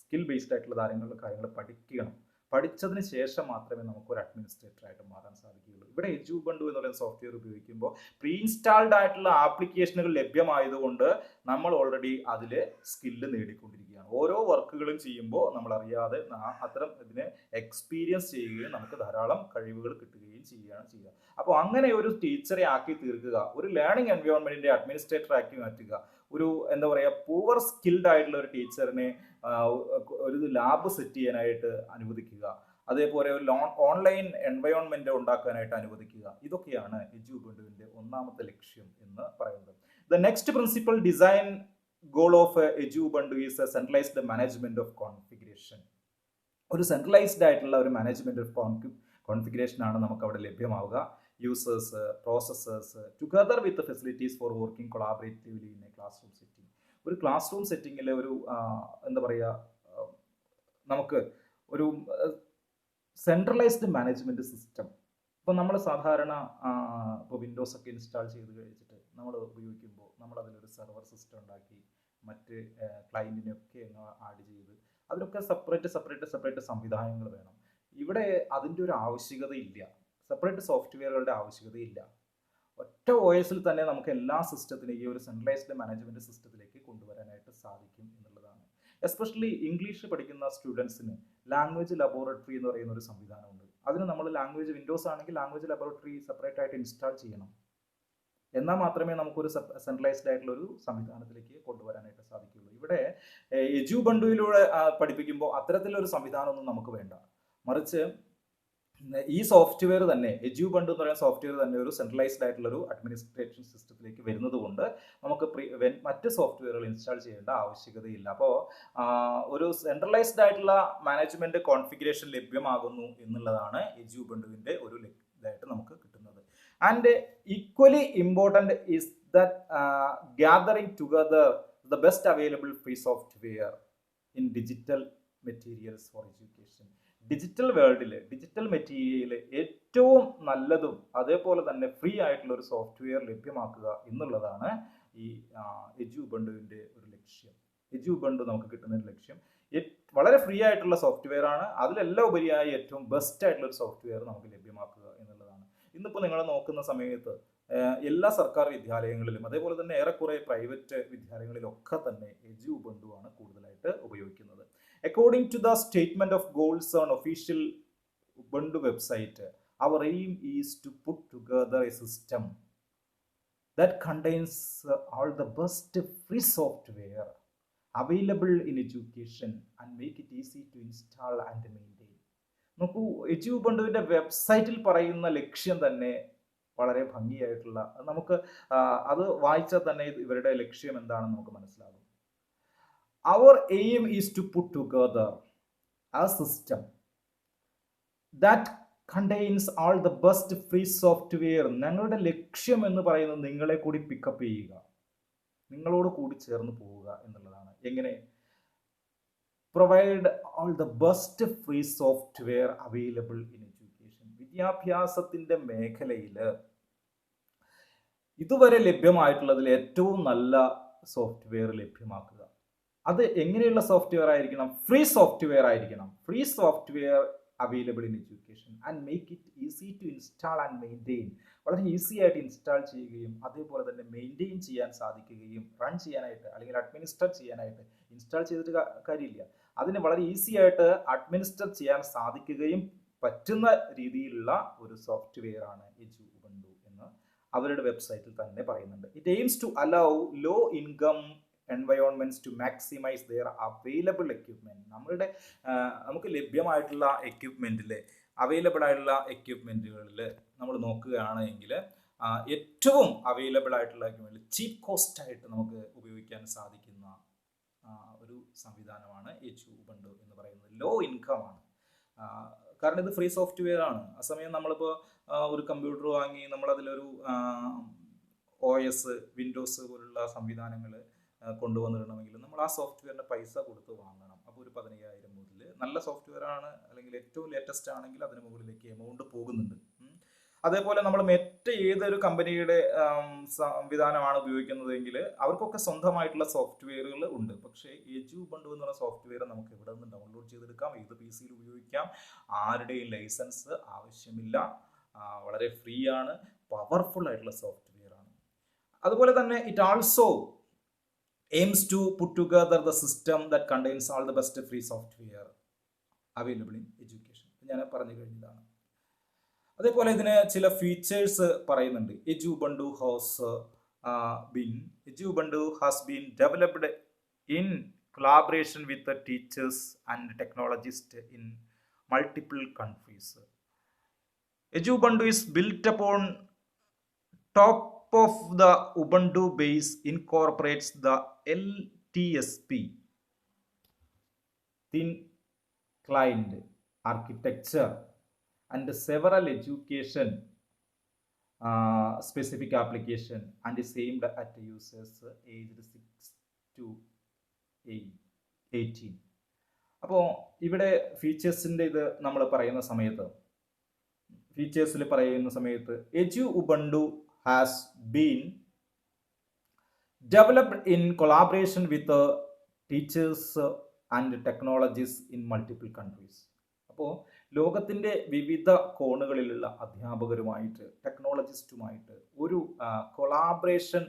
സ്കിൽ ബേസ്ഡ് ആയിട്ടുള്ള കാര്യങ്ങൾ പഠിച്ചതിന് ശേഷം മാത്രമേ നമുക്ക് ഒരു അഡ്മിനിസ്ട്രേറ്ററായിട്ട് മാറാൻ സാധിക്കുകയുള്ളൂ. ഇവിടെ എജു ഉബുണ്ടു എന്ന് പറയുന്ന സോഫ്റ്റ്വെയർ ഉപയോഗിക്കുമ്പോൾ പ്രീ ഇൻസ്റ്റാൾഡ് ആയിട്ടുള്ള ആപ്ലിക്കേഷനുകൾ ലഭ്യമായതുകൊണ്ട് നമ്മൾ ഓൾറെഡി അതിൽ സ്കില്ല് നേടിക്കൊണ്ടിരിക്കുകയാണ്. ഓരോ വർക്കുകളും ചെയ്യുമ്പോൾ നമ്മൾ അറിയാതെ അത്തരം ഇതിനെ എക്സ്പീരിയൻസ് ചെയ്യുകയും നമുക്ക് ധാരാളം കഴിവുകൾ കിട്ടുകയും ചെയ്യുക. അപ്പോൾ അങ്ങനെ ഒരു ടീച്ചറെ ആക്കി തീർക്കുക, ഒരു ലേണിംഗ് എൻവയോൺമെന്റിന്റെ അഡ്മിനിസ്ട്രേറ്റർ ആക്കി മാറ്റുക, ഒരു എന്താ പറയുക പൂവർ സ്കിൽഡ് ആയിട്ടുള്ള ഒരു ടീച്ചറിനെ ഒരു ലാബ് സെറ്റ് ചെയ്യാനായിട്ട് അനുവദിക്കുക, അതേപോലെ ഒരു ഓൺലൈൻ എൻവയോൺമെന്റ് ഉണ്ടാക്കാനായിട്ട് അനുവദിക്കുക. ഇതൊക്കെയാണ് എജു ഉബുണ്ടുവിന്റെ ഒന്നാമത്തെ ലക്ഷ്യം എന്ന് പറയുന്നത്. The next principal design goal of Edu Ubuntu is a centralized management of configuration. ഒരു സെൻട്രലൈസ്ഡ് ആയിട്ടുള്ള ഒരു മാനേജ്മെന്റ് ഓഫ് കോൺഫിഗറേഷൻ ആണ് നമുക്ക് അവിടെ ലഭ്യമാവുക. Users, processors together with facilities for working collaboratively in a classroom setting. ഒരു classroom സെറ്റിങ്ങിൽ ഒരു എന്താ പറയുക നമുക്ക് ഒരു സെൻട്രലൈസ്ഡ് മാനേജ്മെന്റ് സിസ്റ്റം. ഇപ്പോൾ നമ്മൾ സാധാരണ ഇപ്പോൾ വിൻഡോസ് ഒക്കെ ഇൻസ്റ്റാൾ ചെയ്ത് കഴിച്ചിട്ട് നമ്മൾ ഉപയോഗിക്കുമ്പോൾ നമ്മൾ അതിലൊരു സെർവർ സിസ്റ്റം ഉണ്ടാക്കി മറ്റ് ക്ലയൻറ്റിനെയൊക്കെ ആഡ് ചെയ്ത് അതിലൊക്കെ സെപ്പറേറ്റ് സംവിധാനങ്ങൾ വേണം. ഇവിടെ അതിൻ്റെ ഒരു ആവശ്യകതയില്ല, സെപ്പറേറ്റ് സോഫ്റ്റ്വെയറുകളുടെ ആവശ്യകതയില്ല. ഒറ്റ OS തന്നെ നമുക്ക് എല്ലാ സിസ്റ്റത്തിനെയും ഈ ഒരു സെൻട്രലൈസ്ഡ് മാനേജ്മെന്റ് സിസ്റ്റത്തിലേക്ക് കൊണ്ടുവരാനായിട്ട് സാധിക്കും എന്നുള്ളതാണ്. എസ്പെഷ്യലി ഇംഗ്ലീഷ് പഠിക്കുന്ന സ്റ്റുഡൻസിന് ലാംഗ്വേജ് ലബോറട്ടറി എന്ന് പറയുന്ന ഒരു സംവിധാനമുണ്ട്. അതിന് നമ്മൾ ലാംഗ്വേജ് വിൻഡോസ് ആണെങ്കിൽ ലാംഗ്വേജ് ലബോറട്ടറി സെപ്പറേറ്റ് ആയിട്ട് ഇൻസ്റ്റാൾ ചെയ്യണം. എന്നാൽ മാത്രമേ നമുക്കൊരു സെൻട്രലൈസ്ഡ് ആയിട്ടുള്ള ഒരു സംവിധാനത്തിലേക്ക് കൊണ്ടുവരാനായിട്ട് സാധിക്കുകയുള്ളൂ. ഇവിടെ എജു ഉബുണ്ടുവിലൂടെ പഠിപ്പിക്കുമ്പോൾ അത്തരത്തിലൊരു സംവിധാനമൊന്നും നമുക്ക് വേണ്ട. മറിച്ച് ഈ സോഫ്റ്റ്വെയർ തന്നെ, എജു ഉബുണ്ടു എന്ന് പറയുന്ന സോഫ്റ്റ്വെയർ തന്നെ ഒരു സെൻട്രലൈസ്ഡ് ആയിട്ടുള്ള ഒരു അഡ്മിനിസ്ട്രേഷൻ സിസ്റ്റത്തിലേക്ക് വരുന്നത് കൊണ്ട് നമുക്ക് മറ്റ് സോഫ്റ്റ്വെയറുകൾ ഇൻസ്റ്റാൾ ചെയ്യേണ്ട ആവശ്യകതയില്ല. അപ്പോൾ ഒരു സെൻട്രലൈസ്ഡ് ആയിട്ടുള്ള മാനേജ്മെന്റ് കോൺഫിഗറേഷൻ ലഭ്യമാകുന്നു എന്നുള്ളതാണ് എജു ഉബുണ്ടുവിന്റെ ഒരു ഇതായിട്ട് നമുക്ക് കിട്ടുന്നത്. And equally important is that gathering together the best available free software in digital materials for education. Digital വേൾഡിൽ ഡിജിറ്റൽ മെറ്റീരിയൽ ഏറ്റവും നല്ലതും അതേപോലെ തന്നെ ഫ്രീ ആയിട്ടുള്ള ഒരു സോഫ്റ്റ്വെയർ ലഭ്യമാക്കുക എന്നുള്ളതാണ് ഈ എജു ഉബുണ്ടുവിൻ്റെ ഒരു ലക്ഷ്യം. എജു ഉബുണ്ടു നമുക്ക് കിട്ടുന്ന ഒരു ലക്ഷ്യം വളരെ ഫ്രീ ആയിട്ടുള്ള സോഫ്റ്റ്വെയർ ആണ്. അതിലെല്ലാം ഉപരിയായി ഏറ്റവും ബെസ്റ്റ് ആയിട്ടുള്ള ഒരു സോഫ്റ്റ്വെയർ നമുക്ക് ലഭ്യമാക്കുക എന്നുള്ളതാണ്. ഇന്നിപ്പോൾ നിങ്ങൾ നോക്കുന്ന സമയത്ത് എല്ലാ സർക്കാർ വിദ്യാലയങ്ങളിലും അതേപോലെ തന്നെ ഏറെക്കുറെ പ്രൈവറ്റ് വിദ്യാലയങ്ങളിലൊക്കെ തന്നെ എജു ഉബുണ്ടു ആണ് കൂടുതലായിട്ട് ഉപയോഗിക്കുന്നത്. According to the statement of goals on official Ubuntu website, our aim is to put together a system that contains all the best free software available in education and make it easy to install and maintain. നോക്കൂ, എജു ഉബുണ്ടുവിന്റെ വെബ്സൈറ്റിൽ പറയുന്ന ലക്ഷ്യം തന്നെ വളരെ ഭംഗിയായിട്ടുള്ള, നമുക്ക് അത് വായിച്ചാൽ തന്നെ ഇവരുടെ ലക്ഷ്യം എന്താണെന്ന് നമുക്ക് മനസ്സിലാകും. Our aim is to put together a system that contains all the best free software. ഞങ്ങളുടെ ലക്ഷ്യം എന്ന് പറയുന്നത് നിങ്ങളെ കൂടി പിക്കപ്പ് ചെയ്യുക, നിങ്ങളോട് കൂടി ചേർന്ന് പോവുക എന്നുള്ളതാണ്. എങ്ങനെ? Provide all the best free software available in education. വിദ്യാഭ്യാസത്തിന്റെ മേഖലയിൽ ഇതുവരെ ലഭ്യമായിട്ടുള്ളതിൽ ഏറ്റവും നല്ല സോഫ്റ്റ്വെയർ ലഭ്യമാക്കുക. അത് എങ്ങനെയുള്ള സോഫ്റ്റ്വെയർ ആയിരിക്കണം? ഫ്രീ സോഫ്റ്റ്വെയർ ആയിരിക്കണം. Free software available in education and make it easy to install and maintain. വളരെ ഈസി ആയിട്ട് ഇൻസ്റ്റാൾ ചെയ്യുകയും അതേപോലെ തന്നെ മെയിൻറ്റെയിൻ ചെയ്യാൻ സാധിക്കുകയും റൺ ചെയ്യാനായിട്ട് അല്ലെങ്കിൽ അഡ്മിനിസ്റ്റർ ചെയ്യാനായിട്ട്, ഇൻസ്റ്റാൾ ചെയ്തിട്ട് കാര്യമില്ല, അതിന് വളരെ ഈസി ആയിട്ട് അഡ്മിനിസ്റ്റർ ചെയ്യാൻ സാധിക്കുകയും പറ്റുന്ന രീതിയിലുള്ള ഒരു സോഫ്റ്റ്വെയർ ആണ് എജു ഉബുണ്ടു എന്ന് അവരുടെ വെബ്സൈറ്റിൽ തന്നെ പറയുന്നുണ്ട്. It aims to allow low income environments to maximize their available equipment. നമുക്ക് ലഭ്യമായിട്ടുള്ള എക്യുപ്മെന്റിൽ, അവൈലബിൾ ആയിട്ടുള്ള എക്യുപ്മെന്റുകളിൽ നമ്മൾ നോക്കുകയാണെങ്കിൽ ഏറ്റവും അവൈലബിൾ ആയിട്ടുള്ള എക്യുപ്മെന്റ് ചീപ്പ് കോസ്റ്റ് ആയിട്ട് നമുക്ക് ഉപയോഗിക്കാൻ സാധിക്കുന്ന ഒരു സംവിധാനമാണ് എജു ഉബുണ്ടു എന്ന് പറയുന്നത്. ലോ ഇൻകം ആണ്, കാരണം ഇത് ഫ്രീ സോഫ്റ്റ്വെയർ ആണ്. ആ സമയം നമ്മളിപ്പോൾ ഒരു കമ്പ്യൂട്ടർ വാങ്ങി നമ്മളതിലൊരു OS, വിൻഡോസ് പോലുള്ള സംവിധാനങ്ങൾ കൊണ്ടുവന്നിടണമെങ്കിൽ നമ്മൾ ആ സോഫ്റ്റ്വെയറിന്റെ പൈസ കൊടുത്ത് വാങ്ങണം. അപ്പോൾ ഒരു 15,000 മുതൽ, നല്ല സോഫ്റ്റ്വെയർ ആണ് അല്ലെങ്കിൽ ഏറ്റവും ലേറ്റസ്റ്റ് ആണെങ്കിൽ അതിന് മുകളിലേക്ക് എമൗണ്ട് പോകുന്നുണ്ട്. അതേപോലെ നമ്മൾ ഏതൊരു കമ്പനിയുടെ സംവിധാനമാണ് ഉപയോഗിക്കുന്നതെങ്കിൽ അവർക്കൊക്കെ സ്വന്തമായിട്ടുള്ള സോഫ്റ്റ്വെയറുകൾ ഉണ്ട്. പക്ഷേ എജു ഉബുണ്ടു എന്ന് പറയുന്ന സോഫ്റ്റ്വെയർ നമുക്ക് ഇവിടെ നിന്ന് ഡൗൺലോഡ് ചെയ്തെടുക്കാം, ഏത് PC യിൽ ഉപയോഗിക്കാം, ആരുടെയും ലൈസൻസ് ആവശ്യമില്ല, വളരെ ഫ്രീ ആണ്, പവർഫുൾ ആയിട്ടുള്ള സോഫ്റ്റ്വെയർ ആണ്. അതുപോലെ തന്നെ it also aims to put together the system that contains all the best free software available in education. ഞാൻ പറഞ്ഞു കഴിഞ്ഞതാണ്. അതേപോലെ ഇതിന് ചില ഫീച്ചേഴ്സ് പറയുന്നുണ്ട്. Edu Ubuntu has been developed in collaboration with the teachers and technologists in multiple countries. Eju Ubuntu is built upon top of the Ubuntu base, incorporates the LTSP thin client architecture and several education specific application and is aimed at users aged 6 to 18. അപ്പോൾ ഇവിടെ ഫീച്ചേഴ്സിൻ്റെ ഇത് നമ്മൾ പറയുന്ന സമയത്ത് എജു Ubuntu has been developed in collaboration with teachers and technologists in multiple countries. അപ്പോൾ ലോകത്തിൻ്റെ വിവിധ കോണുകളിലുള്ള അധ്യാപകരുമായിട്ട് ടെക്നോളജിസ്റ്റുമായിട്ട് ഒരു കൊളാബറേഷൻ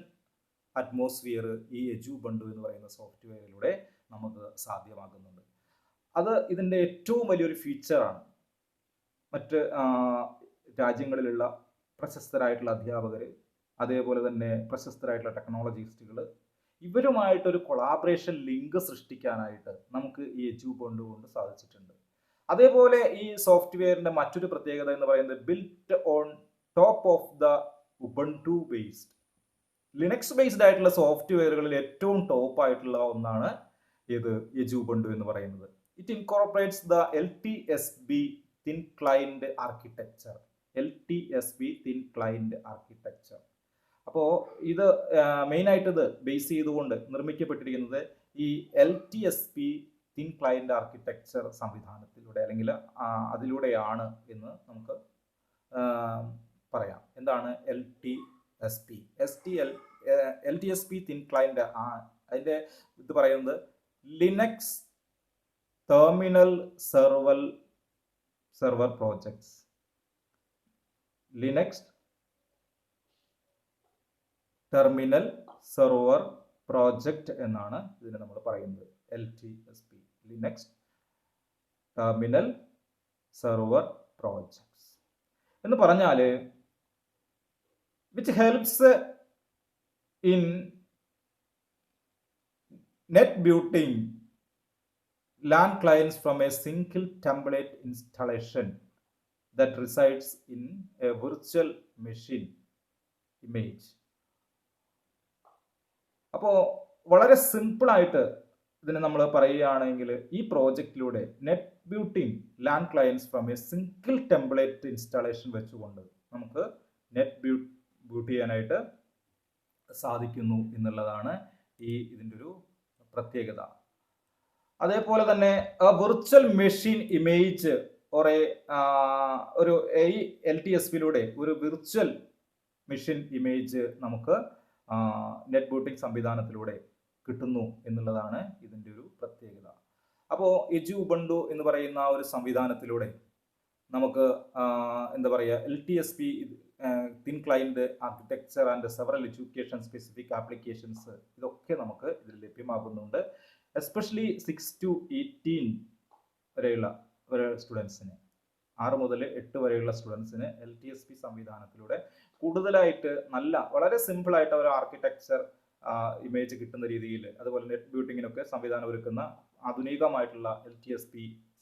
അറ്റ്മോസ്ഫിയർ ഈ എജു ഉബുണ്ടു എന്ന് പറയുന്ന സോഫ്റ്റ്വെയറിലൂടെ നമുക്ക് സാധ്യമാകുന്നുണ്ട്. അത് ഇതിൻ്റെ ഏറ്റവും വലിയൊരു ഫീച്ചറാണ്. മറ്റ് രാജ്യങ്ങളിലുള്ള പ്രശസ്തരായിട്ടുള്ള അധ്യാപകർ, അതേപോലെ തന്നെ പ്രശസ്തരായിട്ടുള്ള ടെക്നോളജിസ്റ്റുകൾ, ഇവരുമായിട്ടൊരു കൊളാബറേഷൻ ലിങ്ക് സൃഷ്ടിക്കാനായിട്ട് നമുക്ക് ഈ എജു ഉബുണ്ടു കൊണ്ട് സാധിച്ചിട്ടുണ്ട്. അതേപോലെ ഈ സോഫ്റ്റ്വെയറിന്റെ മറ്റൊരു പ്രത്യേകത എന്ന് പറയുന്നത് built on top of the Ubuntu based, Linux based ആയിട്ടുള്ള സോഫ്റ്റ്വെയറുകളിൽ ഏറ്റവും ടോപ്പ് ആയിട്ടുള്ള ഒന്നാണ് ഇത് എജു ഉബുണ്ടു എന്ന് പറയുന്നത്. It incorporates the LTSB thin client architecture. Thin client architecture. അപ്പോൾ ഇത് മെയിനായിട്ട് ഇത് ബേസ് ചെയ്തുകൊണ്ട് നിർമ്മിക്കപ്പെട്ടിരിക്കുന്നത് ഈ LTSB തിൻ ക്ലൈന്റ് ആർക്കിടെക്ചർ സംവിധാനത്തിലൂടെ അല്ലെങ്കിൽ അതിലൂടെയാണ് എന്ന് നമുക്ക് പറയാം. എന്താണ് LTSB തിൻ ക്ലൈന്റ്? അതിൻ്റെ ഇത് പറയുന്നത് Linux terminal server projects. Linux terminal server project എന്നാണ് ഇതിനെ നമ്മൾ പറയുന്നത്. LTSP, Linux terminal server projects എന്ന് പറഞ്ഞാൽ which helps in net booting LAN clients from a single template installation that resides in a virtual machine image. അപ്പോൾ വളരെ സിമ്പിളായിട്ട് ഇതിനെ നമ്മൾ പറയുകയാണെങ്കിൽ ഈ പ്രോജക്റ്റിലൂടെ net booting LAN clients from a single template installation വെച്ചുകൊണ്ട് നമുക്ക് നെറ്റ് ബൂട്ട് ചെയ്യാനായിട്ട് സാധിക്കുന്നു എന്നുള്ളതാണ് ഇതിൻ്റെ ഒരു പ്രത്യേകത. അതേപോലെ തന്നെ വിർച്വൽ മെഷീൻ ഇമേജ് ഒരു LTSPയിലൂടെ ഒരു വിർച്വൽ മെഷീൻ ഇമേജ് നമുക്ക് നെറ്റ് ബൂട്ടിംഗ് സംവിധാനത്തിലൂടെ കിട്ടുന്നു എന്നുള്ളതാണ് ഇതിൻ്റെ ഒരു പ്രത്യേകത. അപ്പോൾ എജു ഉബുണ്ടു എന്ന് പറയുന്ന ഒരു സംവിധാനത്തിലൂടെ നമുക്ക് എന്താ പറയുക LTSP thin client architecture and several education specific applications ഇതൊക്കെ നമുക്ക് ഇതിൽ ലഭ്യമാകുന്നുണ്ട്. എസ്പെഷ്യലി 6 to 18 വരെയുള്ള സ്റ്റുഡൻസിന്, 6 മുതൽ 8 വരെയുള്ള സ്റ്റുഡൻസിന് LTSP സംവിധാനത്തിലൂടെ കൂടുതലായിട്ട് വളരെ സിമ്പിളായിട്ട് ഒരു ആർക്കിടെക്ചർ ഇമേജ് കിട്ടുന്ന രീതിയിൽ, അതുപോലെ നെറ്റ് ബൂട്ടിങ്ങിനൊക്കെ സംവിധാനം ഒരുക്കുന്ന ആധുനികമായിട്ടുള്ള LTSP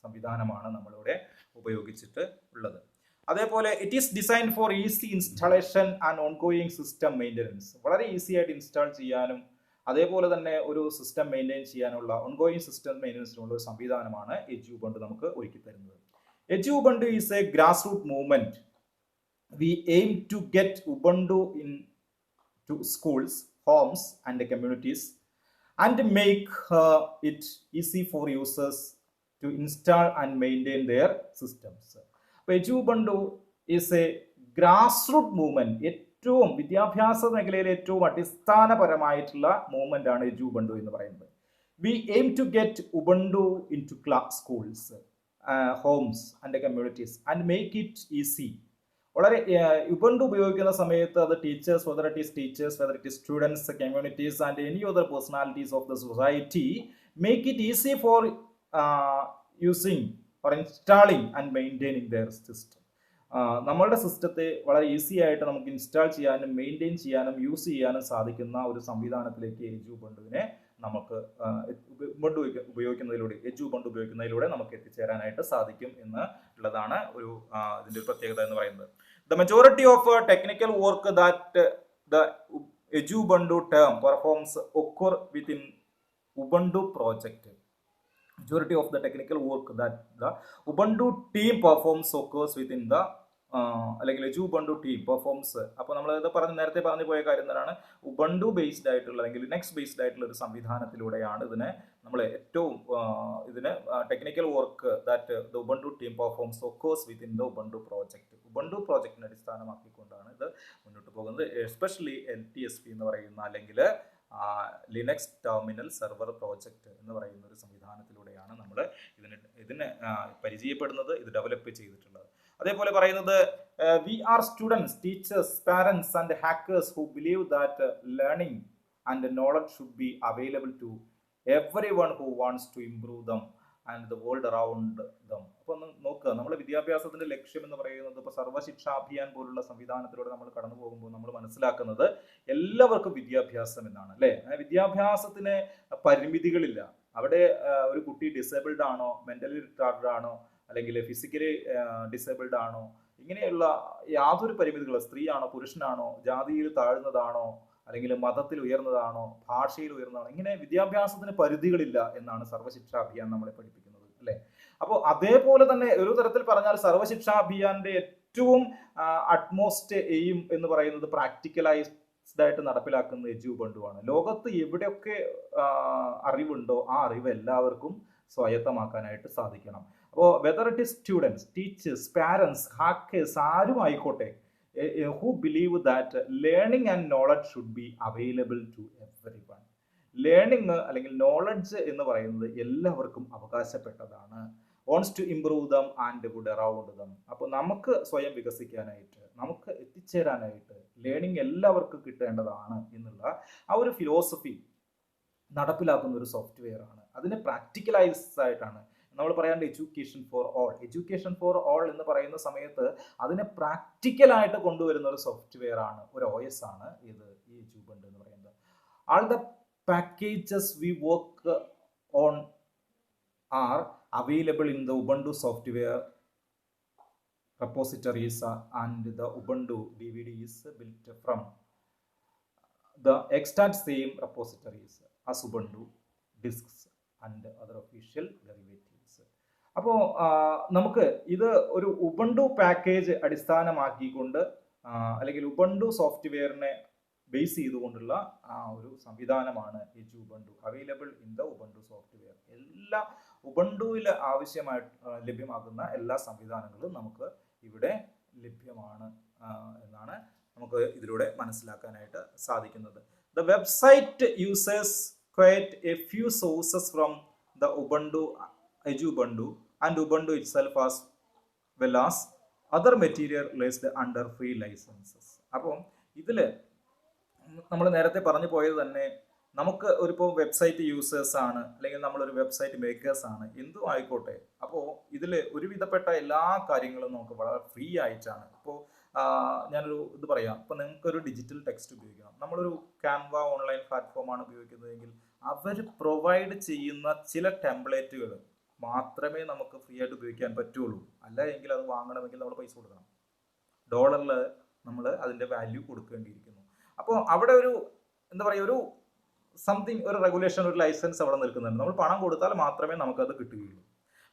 സംവിധാനമാണ് നമ്മളിവിടെ ഉപയോഗിച്ചിട്ട് ഉള്ളത്. അതേപോലെ it is design for easy installation and ongoing system maintenance. വളരെ ഈസി ആയിട്ട് ഇൻസ്റ്റാൾ ചെയ്യാനും അതേപോലെ തന്നെ ഒരു സിസ്റ്റം മെയിൻറ്റെയിൻ ചെയ്യാനുള്ള ഓൺഗോയിങ് സിസ്റ്റം മെയിൻ്റനൻസിനുള്ള ഒരു സംവിധാനമാണ് എജു ഉബുണ്ടു നമുക്ക് ഒരുക്കി തരുന്നത്. Edu Ubuntu is a grass root movement. We aim to get Ubuntu in to schools, homes and communities and make it easy for users to install and maintain their systems. Edu Ubuntu is a grass root movement. ഏറ്റവും വിദ്യാഭ്യാസ മേഖലയിലെ ഏറ്റവും അടിസ്ഥാനപരമായിട്ടുള്ള movement ആണ് എജു Ubuntu എന്ന് പറയുന്നത്. We aim to get Ubuntu in to schools, homes and communities and make it easy. വളരെ Ubuntu ഉപയോഗിക്കുന്ന സമയത്ത് അത് teachers, whether it is teachers, whether it is students, communities and any other personalities of the society, make it easy for using or installing and maintaining their system. നമ്മളുടെ സിസ്റ്റത്തെ വളരെ easy ആയിട്ട് നമുക്ക് install ചെയ്യാനും maintain ചെയ്യാനും use ചെയ്യാനും സാധിക്കുന്ന ഒരു സംവിധാനത്തിലേക്ക് എജു ഉബുണ്ടുവിനെ നമുക്ക് ഉബുണ്ടു ഉപയോഗിക്കുന്നതിലൂടെ നമുക്ക് എത്തിച്ചേരാനായിട്ട് സാധിക്കും എന്നുള്ളതാണ് ഇതിന്റെ പ്രത്യേകത എന്ന് പറയുന്നത്. The majority of technical work that the എജു Ubuntu team performs occur within Ubuntu project. Majority of the technical work that the Ubuntu team performs occurs within the അല്ലെങ്കിൽ എജു ഉബുണ്ടു ടീം പെർഫോംസ്. അപ്പോൾ നമ്മൾ നേരത്തെ പറഞ്ഞു പോയ കാര്യം എന്താണ്, ഉബുണ്ടു ബേസ്ഡ് ആയിട്ടുള്ള അല്ലെങ്കിൽ ലിനക്സ് ബേസ്ഡ് ആയിട്ടുള്ള ഒരു സംവിധാനത്തിലൂടെയാണ് നമ്മൾ ഏറ്റവും technical work that the Ubuntu team performs occurs within the Ubuntu project. Ubuntu പ്രോജക്റ്റിനെ അടിസ്ഥാനമാക്കിക്കൊണ്ടാണ് ഇത് മുന്നോട്ട് പോകുന്നത്. എസ്പെഷ്യലി LTSP എന്ന് പറയുന്ന അല്ലെങ്കിൽ ലിനക്സ് ടെർമിനൽ സെർവർ പ്രോജക്റ്റ് എന്ന് പറയുന്ന ഒരു സംവിധാനത്തിലൂടെയാണ് നമ്മൾ ഇതിനെ പരിചയപ്പെടുന്നത്, ഇത് ഡെവലപ്പ് ചെയ്തിട്ടുള്ളത്. അതേപോലെ പറയുന്നത് we are students, teachers, parents and hackers who believe that learning and knowledge should be available to every one who wants to improve them and the world around them. അപ്പോൾ ഒന്ന് നോക്കുക, നമ്മുടെ വിദ്യാഭ്യാസത്തിന്റെ ലക്ഷ്യം എന്ന് പറയുന്നത് ഇപ്പോൾ സർവശിക്ഷാ അഭിയാൻ പോലുള്ള സംവിധാനത്തിലൂടെ നമ്മൾ കടന്നു പോകുമ്പോൾ നമ്മൾ മനസ്സിലാക്കുന്നത് എല്ലാവർക്കും വിദ്യാഭ്യാസം എന്നാണ്, അല്ലേ? വിദ്യാഭ്യാസത്തിന് പരിമിതികളില്ല. അവിടെ ഒരു കുട്ടി ഡിസേബിൾഡ് ആണോ, മെന്റലി റിട്ടാർഡ് ആണോ, അല്ലെങ്കിൽ ഫിസിക്കലി ഡിസേബിൾഡ് ആണോ, ഇങ്ങനെയുള്ള യാതൊരു പരിമിതികളും, സ്ത്രീയാണോ പുരുഷനാണോ, ജാതിയിൽ താഴ്ന്നതാണോ, അല്ലെങ്കിൽ മതത്തിൽ ഉയർന്നതാണോ, ഭാഷയിൽ ഉയർന്നതാണോ, ഇങ്ങനെ വിദ്യാഭ്യാസത്തിന് പരിധികളില്ല എന്നാണ് സർവശിക്ഷാ അഭിയാൻ നമ്മളെ പഠിപ്പിക്കുന്നത്, അല്ലേ? അപ്പോൾ അതേപോലെ തന്നെ ഒരു തരത്തിൽ പറഞ്ഞാൽ സർവശിക്ഷാ അഭിയാന്റെ ഏറ്റവും അറ്റ്മോസ്റ്റ് എയിം എന്ന് പറയുന്നത് പ്രാക്ടിക്കലൈസ്ഡ് ആയിട്ട് നടപ്പിലാക്കുന്ന എജു ഉബുണ്ടു ആണ്. ലോകത്ത് എവിടെയൊക്കെ അറിവുണ്ടോ ആ അറിവ് എല്ലാവർക്കും സ്വായത്തമാക്കാനായിട്ട് സാധിക്കണം. അപ്പോൾ whether it is students, teachers, parents, hackers, ആരും ആയിക്കോട്ടെ, who believe that learning and knowledge should be available to everyone. Learning അല്ലെങ്കിൽ നോളജ് എന്ന് പറയുന്നത് എല്ലാവർക്കും അവകാശപ്പെട്ടതാണ്. wants to improve them and would around them. അപ്പോൾ നമുക്ക് സ്വയം വികസിക്കാനായിട്ട്, നമുക്ക് എത്തിച്ചേരാനായിട്ട് ലേണിംഗ് എല്ലാവർക്കും കിട്ടേണ്ടതാണ് എന്നുള്ള ആ ഒരു ഫിലോസഫി നടപ്പിലാക്കുന്ന ഒരു സോഫ്റ്റ്വെയർ ആണ്. അതിന് പ്രാക്ടിക്കലൈസ് ആയിട്ടാണ് നമ്മൾ പറയാണ്ട് education for all. Education for all എന്ന് പറയുന്ന സമയത്ത് അതിനെ പ്രാക്ടിക്കലായിട്ട് കൊണ്ടുവരുന്ന ഒരു സോഫ്റ്റ്വെയർ ആണ്, ഒരു OS ആണ് ഇത് ഈ എഡ്യൂബണ്ട് എന്ന് പറയുന്നത്. All the packages we work on are available in the Ubuntu software repositories and the Ubuntu DVD is built from the exact same repositories as Ubuntu disks and other official derivatives. അപ്പോൾ നമുക്ക് ഇത് ഒരു Ubuntu package അടിസ്ഥാനമാക്കിക്കൊണ്ട് അല്ലെങ്കിൽ Ubuntu സോഫ്റ്റ്വെയറിനെ base ചെയ്തുകൊണ്ടുള്ള ഒരു സംവിധാനമാണ് Edubuntu. Available in the Ubuntu software. എല്ലാ ഉബുണ്ടുവിൽ ആവശ്യമായിട്ട് ലഭ്യമാകുന്ന എല്ലാ സംവിധാനങ്ങളും നമുക്ക് ഇവിടെ ലഭ്യമാണ് എന്നാണ് നമുക്ക് ഇതിലൂടെ മനസ്സിലാക്കാനായിട്ട് സാധിക്കുന്നത്. The website uses quite a few sources from the Ubuntu, Edubuntu and Ubuntu itself as well as other material released under free licenses. അപ്പോൾ ഇതിൽ നമ്മൾ നേരത്തെ പറഞ്ഞു പോയത് തന്നെ നമുക്ക് ഇപ്പോൾ വെബ്സൈറ്റ് യൂസേഴ്സ് ആണ് അല്ലെങ്കിൽ നമ്മളൊരു വെബ്സൈറ്റ് മേക്കേഴ്സ് ആണ്, എന്തും ആയിക്കോട്ടെ. അപ്പോൾ ഇതിൽ ഒരുവിധപ്പെട്ട എല്ലാ കാര്യങ്ങളും നമുക്ക് വളരെ ഫ്രീ ആയിട്ടാണ്. ഇപ്പോൾ ഞാനൊരു ഇത് പറയാം, ഇപ്പോൾ നിങ്ങൾക്കൊരു ഡിജിറ്റൽ ടെക്സ്റ്റ് ഉപയോഗിക്കണം, നമ്മളൊരു ക്യാൻവ ഓൺലൈൻ പ്ലാറ്റ്ഫോമാണ് ഉപയോഗിക്കുന്നതെങ്കിൽ അവർ പ്രൊവൈഡ് ചെയ്യുന്ന ചില ടെംപ്ലേറ്റുകൾ മാത്രമേ നമുക്ക് ഫ്രീ ആയിട്ട് ഉപയോഗിക്കാൻ പറ്റുള്ളൂ. അല്ല എങ്കിൽ അത് വാങ്ങണമെങ്കിൽ നമ്മൾ പൈസ കൊടുക്കണം. ഡോളറിൽ നമ്മൾ അതിൻ്റെ വാല്യൂ കൊടുക്കേണ്ടിയിരിക്കുന്നു. അപ്പോൾ അവിടെ ഒരു എന്താ പറയുക, ഒരു സംതിങ്, ഒരു റെഗുലേഷൻ, ഒരു ലൈസൻസ് അവിടെ നിൽക്കുന്നുണ്ട്. നമ്മൾ പണം കൊടുത്താൽ മാത്രമേ നമുക്കത് കിട്ടുകയുള്ളൂ.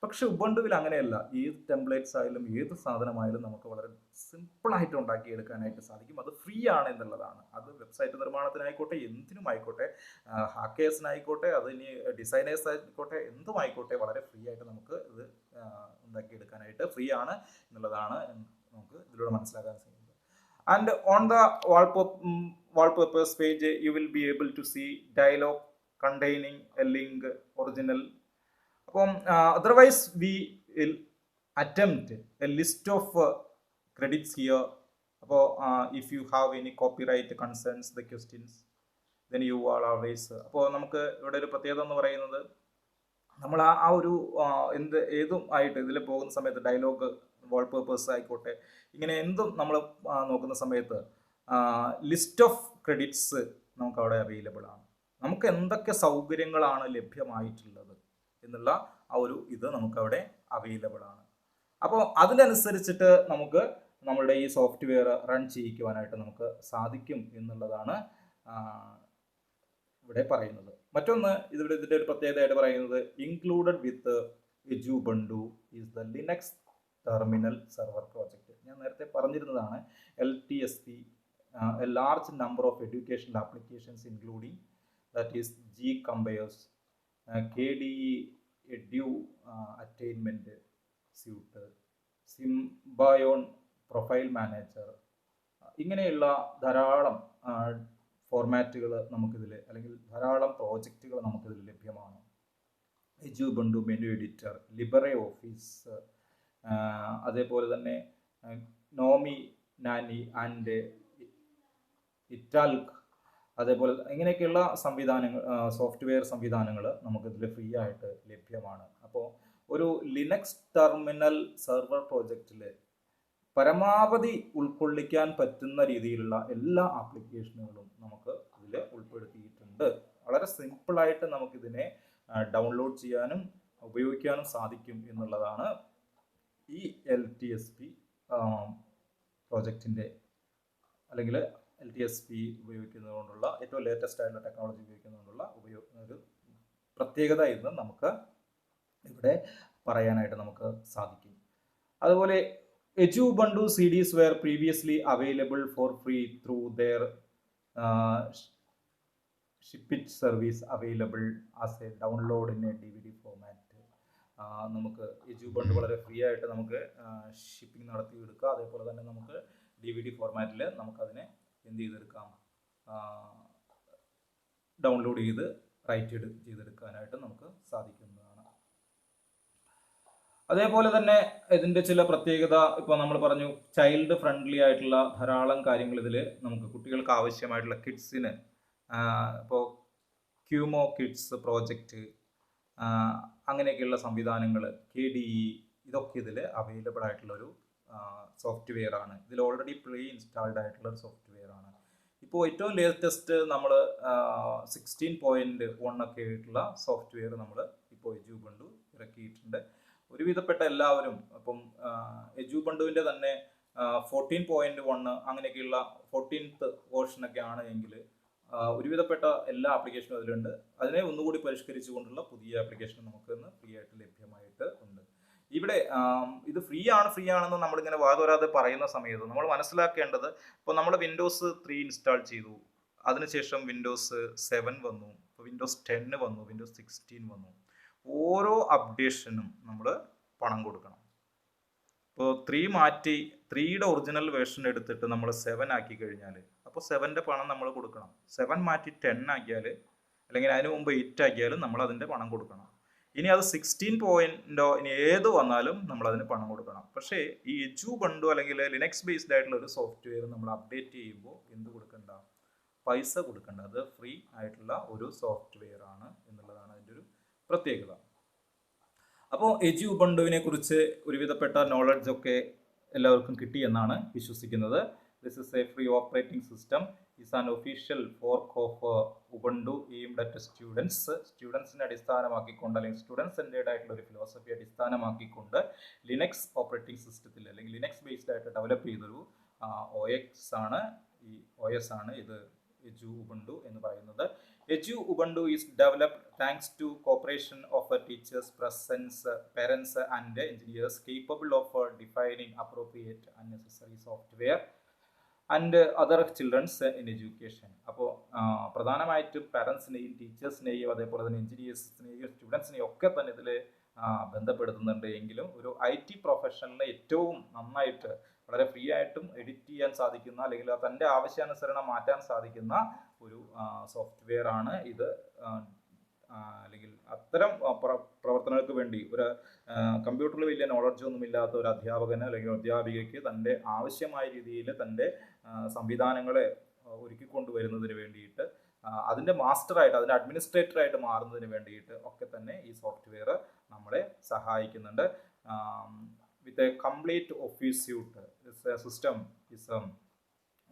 പക്ഷെ ഉബുണ്ടുവിൽ അങ്ങനെയല്ല. ഏത് ടെംപ്ലേറ്റ്സ് ആയാലും ഏത് സാധനമായാലും നമുക്ക് വളരെ സിമ്പിളായിട്ട് ഉണ്ടാക്കിയെടുക്കാനായിട്ട് സാധിക്കും. അത് ഫ്രീ ആണ് എന്നുള്ളതാണ്. അത് വെബ്സൈറ്റ് നിർമ്മാണത്തിനായിക്കോട്ടെ, എന്തിനും ആയിക്കോട്ടെ, ഹാക്കേഴ്സിനായിക്കോട്ടെ, അതിന് ഡിസൈനേഴ്സ് ആയിക്കോട്ടെ, എന്തും ആയിക്കോട്ടെ, വളരെ ഫ്രീ ആയിട്ട് നമുക്ക് ഇത് ഉണ്ടാക്കിയെടുക്കാനായിട്ട് ഫ്രീ ആണ് എന്നുള്ളതാണ് നമുക്ക് ഇതിലൂടെ മനസ്സിലാക്കാൻ സാധിക്കുന്നത്. And on the wallpapers page you will be able to see dialogue containing a link original. Otherwise we will attempt a list of credits here. If you have any copyright concerns, the questions, then you are always. അപ്പോൾ നമുക്ക് ഇവിടെ ഒരു പ്രത്യേകത എന്ന് പറയുന്നത്, നമ്മൾ ആ ഒരു ഏതും ആയിട്ട് ഇതിൽ പോകുന്ന സമയത്ത് ഡയലോഗ്, വാൾപേപ്പേഴ്സ് ആയിക്കോട്ടെ, ഇങ്ങനെ എന്തും നമ്മൾ നോക്കുന്ന സമയത്ത് ലിസ്റ്റ് ഓഫ് ക്രെഡിറ്റ്സ് നമുക്ക് അവിടെ അവൈലബിൾ ആണ്. നമുക്ക് എന്തൊക്കെ സൗകര്യങ്ങളാണ് ലഭ്യമായിട്ടുള്ളത് എന്നുള്ള ആ ഒരു ഇത് നമുക്കവിടെ അവൈലബിൾ ആണ്. അപ്പോൾ അതിനനുസരിച്ചിട്ട് നമുക്ക് നമ്മളുടെ ഈ സോഫ്റ്റ്വെയർ റൺ ചെയ്യിക്കുവാനായിട്ട് നമുക്ക് സാധിക്കും എന്നുള്ളതാണ് ഇവിടെ പറയുന്നത്. മറ്റൊന്ന് ഇതിൻ്റെ ഒരു പ്രത്യേകതയായിട്ട് പറയുന്നത്, included with Edubuntu is the Linux terminal server project. ഞാൻ നേരത്തെ പറഞ്ഞിരുന്നതാണ് LTSP, a large number of educational applications including that is Gcompass, KDE Edu attainment suite, Sabayon profile manager, ഇങ്ങനെയുള്ള ധാരാളം ഫോർമാറ്റുകൾ നമുക്കിതിൽ, അല്ലെങ്കിൽ ധാരാളം പ്രോജക്റ്റുകൾ നമുക്കിതിൽ ലഭ്യമാണ്. Edubuntu menu editor, LibreOffice, അതേപോലെ തന്നെ നോമി നാനി ആൻഡ് ഇറ്റാൽക്ക്, അതേപോലെ ഇങ്ങനെയൊക്കെയുള്ള സംവിധാനങ്ങൾ, സോഫ്റ്റ്വെയർ സംവിധാനങ്ങൾ നമുക്കിതിൽ ഫ്രീ ആയിട്ട് ലഭ്യമാണ്. അപ്പോൾ ഒരു ലിനക്സ് ടെർമിനൽ സെർവർ പ്രോജക്റ്റിൽ പരമാവധി ഉൾക്കൊള്ളിക്കാൻ പറ്റുന്ന രീതിയിലുള്ള എല്ലാ ആപ്ലിക്കേഷനുകളും നമുക്ക് ഇതിൽ ഉൾപ്പെടുത്തിയിട്ടുണ്ട്. വളരെ സിമ്പിളായിട്ട് നമുക്കിതിനെ ഡൗൺലോഡ് ചെയ്യാനും ഉപയോഗിക്കാനും സാധിക്കും എന്നുള്ളതാണ് ഈ LTSP പ്രോജക്റ്റിൻ്റെ, അല്ലെങ്കിൽ LTSP ഉപയോഗിക്കുന്നതുകൊണ്ടുള്ള, ഏറ്റവും ലേറ്റസ്റ്റ് ആയിട്ടുള്ള ടെക്നോളജി ഉപയോഗിക്കുന്നതുകൊണ്ടുള്ള ഒരു പ്രത്യേകത എന്ന് നമുക്ക് ഇവിടെ പറയാനായിട്ട് നമുക്ക് സാധിക്കും. അതുപോലെ Edubuntu CDs were previously available for free through their Shipit service available as a download in a DVD format. നമുക്ക് Edubuntu വളരെ ഫ്രീ ആയിട്ട് നമുക്ക് ഷിപ്പിംഗ് നടത്തി എടുക്കാം. അതേപോലെ തന്നെ നമുക്ക് DVD ഫോർമാറ്റിൽ നമുക്കതിനെ എന്ത് ചെയ്തെടുക്കാം, ഡൗൺലോഡ് ചെയ്ത് റൈറ്റ് ചെയ്തെടുക്കാനായിട്ട് നമുക്ക് സാധിക്കുന്നതാണ്. അതേപോലെ തന്നെ ഇതിന്റെ ചില പ്രത്യേകത ഇപ്പോൾ നമ്മൾ പറഞ്ഞു, ചൈൽഡ് ഫ്രണ്ട്ലി ആയിട്ടുള്ള ധാരാളം കാര്യങ്ങൾ ഇതിൽ നമുക്ക് കുട്ടികൾക്ക് ആവശ്യമായിട്ടുള്ള കിഡ്സിന് ഇപ്പോൾ ക്യൂമോ കിഡ്സ് പ്രോജക്റ്റ് അങ്ങനെയൊക്കെയുള്ള സംവിധാനങ്ങൾ, KDE, ഇതൊക്കെ ഇതിൽ അവൈലബിൾ ആയിട്ടുള്ള ഒരു സോഫ്റ്റ്വെയർ ആണ്. ഇതിൽ ഓൾറെഡി പ്രീ ഇൻസ്റ്റാൾഡ് ആയിട്ടുള്ള ഒരു സോഫ്റ്റ്വെയർ ആണ്. ഇപ്പോൾ ഏറ്റവും ലേറ്റസ്റ്റ് നമ്മൾ 16.1 ഒക്കെ ആയിട്ടുള്ള സോഫ്റ്റ്വെയർ നമ്മൾ ഇപ്പോൾ എജുബണ്ടു ഇറക്കിയിട്ടുണ്ട്. ഒരുവിധപ്പെട്ട എല്ലാവരും ഇപ്പം എജുബണ്ടുവിൻ്റെ തന്നെ 14.1 അങ്ങനെയൊക്കെയുള്ള 14th വേർഷനൊക്കെ ആണ് എങ്കിൽ ഒരുവിധപ്പെട്ട എല്ലാ ആപ്ലിക്കേഷനും അതിലുണ്ട്. അതിനെ ഒന്നുകൂടി പരിഷ്കരിച്ചുകൊണ്ടുള്ള പുതിയ ആപ്ലിക്കേഷൻ നമുക്ക് ഇന്ന് ഫ്രീ ആയിട്ട് ലഭ്യമായിട്ട് ഉണ്ട്. ഇവിടെ ഇത് ഫ്രീ ആണെന്ന് നമ്മളിങ്ങനെ വാദോരാതെ പറയുന്ന സമയത്ത് നമ്മൾ മനസ്സിലാക്കേണ്ടത്, ഇപ്പോൾ നമ്മൾ വിൻഡോസ് 3 ഇൻസ്റ്റാൾ ചെയ്തു, അതിനുശേഷം വിൻഡോസ് 7 വന്നു, വിൻഡോസ് 10 വന്നു, വിൻഡോസ് 16 വന്നു. ഓരോ അപ്ഡേഷനും നമ്മൾ പണം കൊടുക്കണം. ഇപ്പോൾ 3 മാറ്റി 3യുടെ ഒറിജിനൽ വേർഷൻ എടുത്തിട്ട് നമ്മൾ 7 ആക്കി കഴിഞ്ഞാൽ അപ്പോൾ 7ന്റെ പണം നമ്മൾ കൊടുക്കണം. 7 മാറ്റി 10 ആക്കിയാൽ അല്ലെങ്കിൽ അതിന് മുമ്പ് 8 ആക്കിയാലും നമ്മൾ അതിൻ്റെ പണം കൊടുക്കണം. ഇനി അത് 16 ഇനി ഏത് വന്നാലും നമ്മൾ അതിന് പണം കൊടുക്കണം. പക്ഷേ ഈ എജുബണ്ടു അല്ലെങ്കിൽ ലിനക്സ് ബേസ്ഡ് ആയിട്ടുള്ള ഒരു സോഫ്റ്റ്വെയർ നമ്മൾ അപ്ഡേറ്റ് ചെയ്യുമ്പോൾ എന്ത് കൊടുക്കണ്ട? പൈസ കൊടുക്കണ്ട. അത് ഫ്രീ ആയിട്ടുള്ള ഒരു സോഫ്റ്റ്വെയർ ആണ് എന്നുള്ളതാണ് അതിൻ്റെ ഒരു പ്രത്യേകത. അപ്പോൾ എജുബണ്ടുവിനെ കുറിച്ച് ഒരുവിധപ്പെട്ട നോളജ് ഒക്കെ എല്ലാവർക്കും കിട്ടി എന്നാണ് വിശ്വസിക്കുന്നത്. This is A free operating system, is an official fork of Ubuntu aimed at students. സ്റ്റുഡൻസിനെ അടിസ്ഥാനമാക്കിക്കൊണ്ട് അല്ലെങ്കിൽ സ്റ്റുഡൻസ് സെൻറ്റേർഡ് ആയിട്ടുള്ള ഒരു ഫിലോസഫി അടിസ്ഥാനമാക്കിക്കൊണ്ട് ലിനക്സ് ഓപ്പറേറ്റിംഗ് സിസ്റ്റത്തിൽ അല്ലെങ്കിൽ ലിനക്സ് ബേസ്ഡ് ആയിട്ട് ഡെവലപ്പ് ചെയ്തൊരു OS ആണ് ഇത് എജുബണ്ടു എന്ന് പറയുന്നത്. Edubuntu is developed thanks to cooperation of teachers, parents and engineers capable of defining appropriate and necessary software and other childrens in education. അപ്പോൾ പ്രധാനമായിട്ടും പാരൻസിനെയും ടീച്ചേഴ്സിനെയും അതേപോലെ തന്നെ എഞ്ചിനീയേഴ്സിനെയും സ്റ്റുഡൻസിനെയും ഒക്കെ തന്നെ ഇതിൽ ബന്ധപ്പെടുത്തുന്നുണ്ട്. എങ്കിലും ഒരു IT പ്രൊഫഷണലിനെ ഏറ്റവും നന്നായിട്ട് വളരെ ഫ്രീ ആയിട്ടും എഡിറ്റ് ചെയ്യാൻ സാധിക്കുന്ന അല്ലെങ്കിൽ തൻ്റെ ആവശ്യാനുസരണം മാറ്റാൻ സാധിക്കുന്ന ഒരു സോഫ്റ്റ്വെയർ ആണ് ഇത്. അല്ലെങ്കിൽ അത്തരം പ്രവർത്തനങ്ങൾക്ക് വേണ്ടി ഒരു കമ്പ്യൂട്ടറിൽ വലിയ നോളജ് ഒന്നും ഇല്ലാത്ത ഒരു അധ്യാപകന് അല്ലെങ്കിൽ അധ്യാപികയ്ക്ക് തൻ്റെ ആവശ്യമായ രീതിയിൽ തൻ്റെ സംവിധാനങ്ങളെ ഒരുക്കിക്കൊണ്ടുവരുന്നതിന് വേണ്ടിയിട്ട്, അതിൻ്റെ മാസ്റ്ററായിട്ട് അതിൻ്റെ അഡ്മിനിസ്ട്രേറ്ററായിട്ട് മാറുന്നതിന് വേണ്ടിയിട്ട് ഒക്കെ തന്നെ ഈ സോഫ്റ്റ്വെയർ നമ്മളെ സഹായിക്കുന്നുണ്ട്. With a complete office suite system is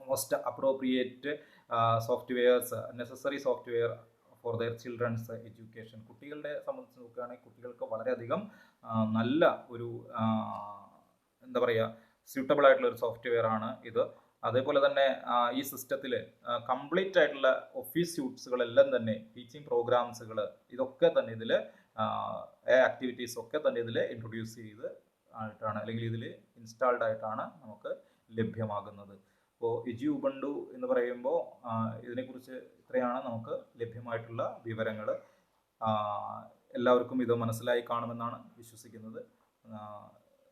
most appropriate softwares, necessary software for their childrens education. കുട്ടികളുടെ സംബന്ധിച്ച് നോക്കുകയാണെങ്കിൽ കുട്ടികൾക്ക് വളരെയധികം നല്ല ഒരു എന്താ പറയുക സ്യൂട്ടബിൾ ആയിട്ടുള്ള ഒരു സോഫ്റ്റ്വെയർ ആണ് ഇത്. അതേപോലെ തന്നെ ഈ സിസ്റ്റത്തിൽ കംപ്ലീറ്റ് ആയിട്ടുള്ള ഓഫീസ് സ്യൂട്ട്സുകളെല്ലാം തന്നെ, ടീച്ചിങ് പ്രോഗ്രാംസുകൾ, ഇതൊക്കെ തന്നെ ഇതിൽ ആക്ടിവിറ്റീസ് ഒക്കെ തന്നെ ഇതിൽ ഇൻട്രൊഡ്യൂസ് ചെയ്ത് ആയിട്ടാണ് അല്ലെങ്കിൽ ഇതിൽ ഇൻസ്റ്റാൾഡ് ആയിട്ടാണ് നമുക്ക് ലഭ്യമാകുന്നത്. അപ്പോൾ എജുബണ്ടു എന്ന് പറയുമ്പോൾ ഇതിനെക്കുറിച്ച് ഇത്രയാണ് നമുക്ക് ലഭ്യമായിട്ടുള്ള വിവരങ്ങൾ. എല്ലാവർക്കും ഇത് മനസ്സിലായി കാണുമെന്നാണ് വിശ്വസിക്കുന്നത്.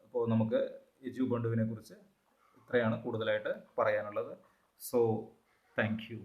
അപ്പോൾ നമുക്ക് എജുബണ്ടുവിനെ കുറിച്ച് ഇത്രയാണ് കൂടുതലായിട്ട് പറയാനുള്ളത്. So thank you.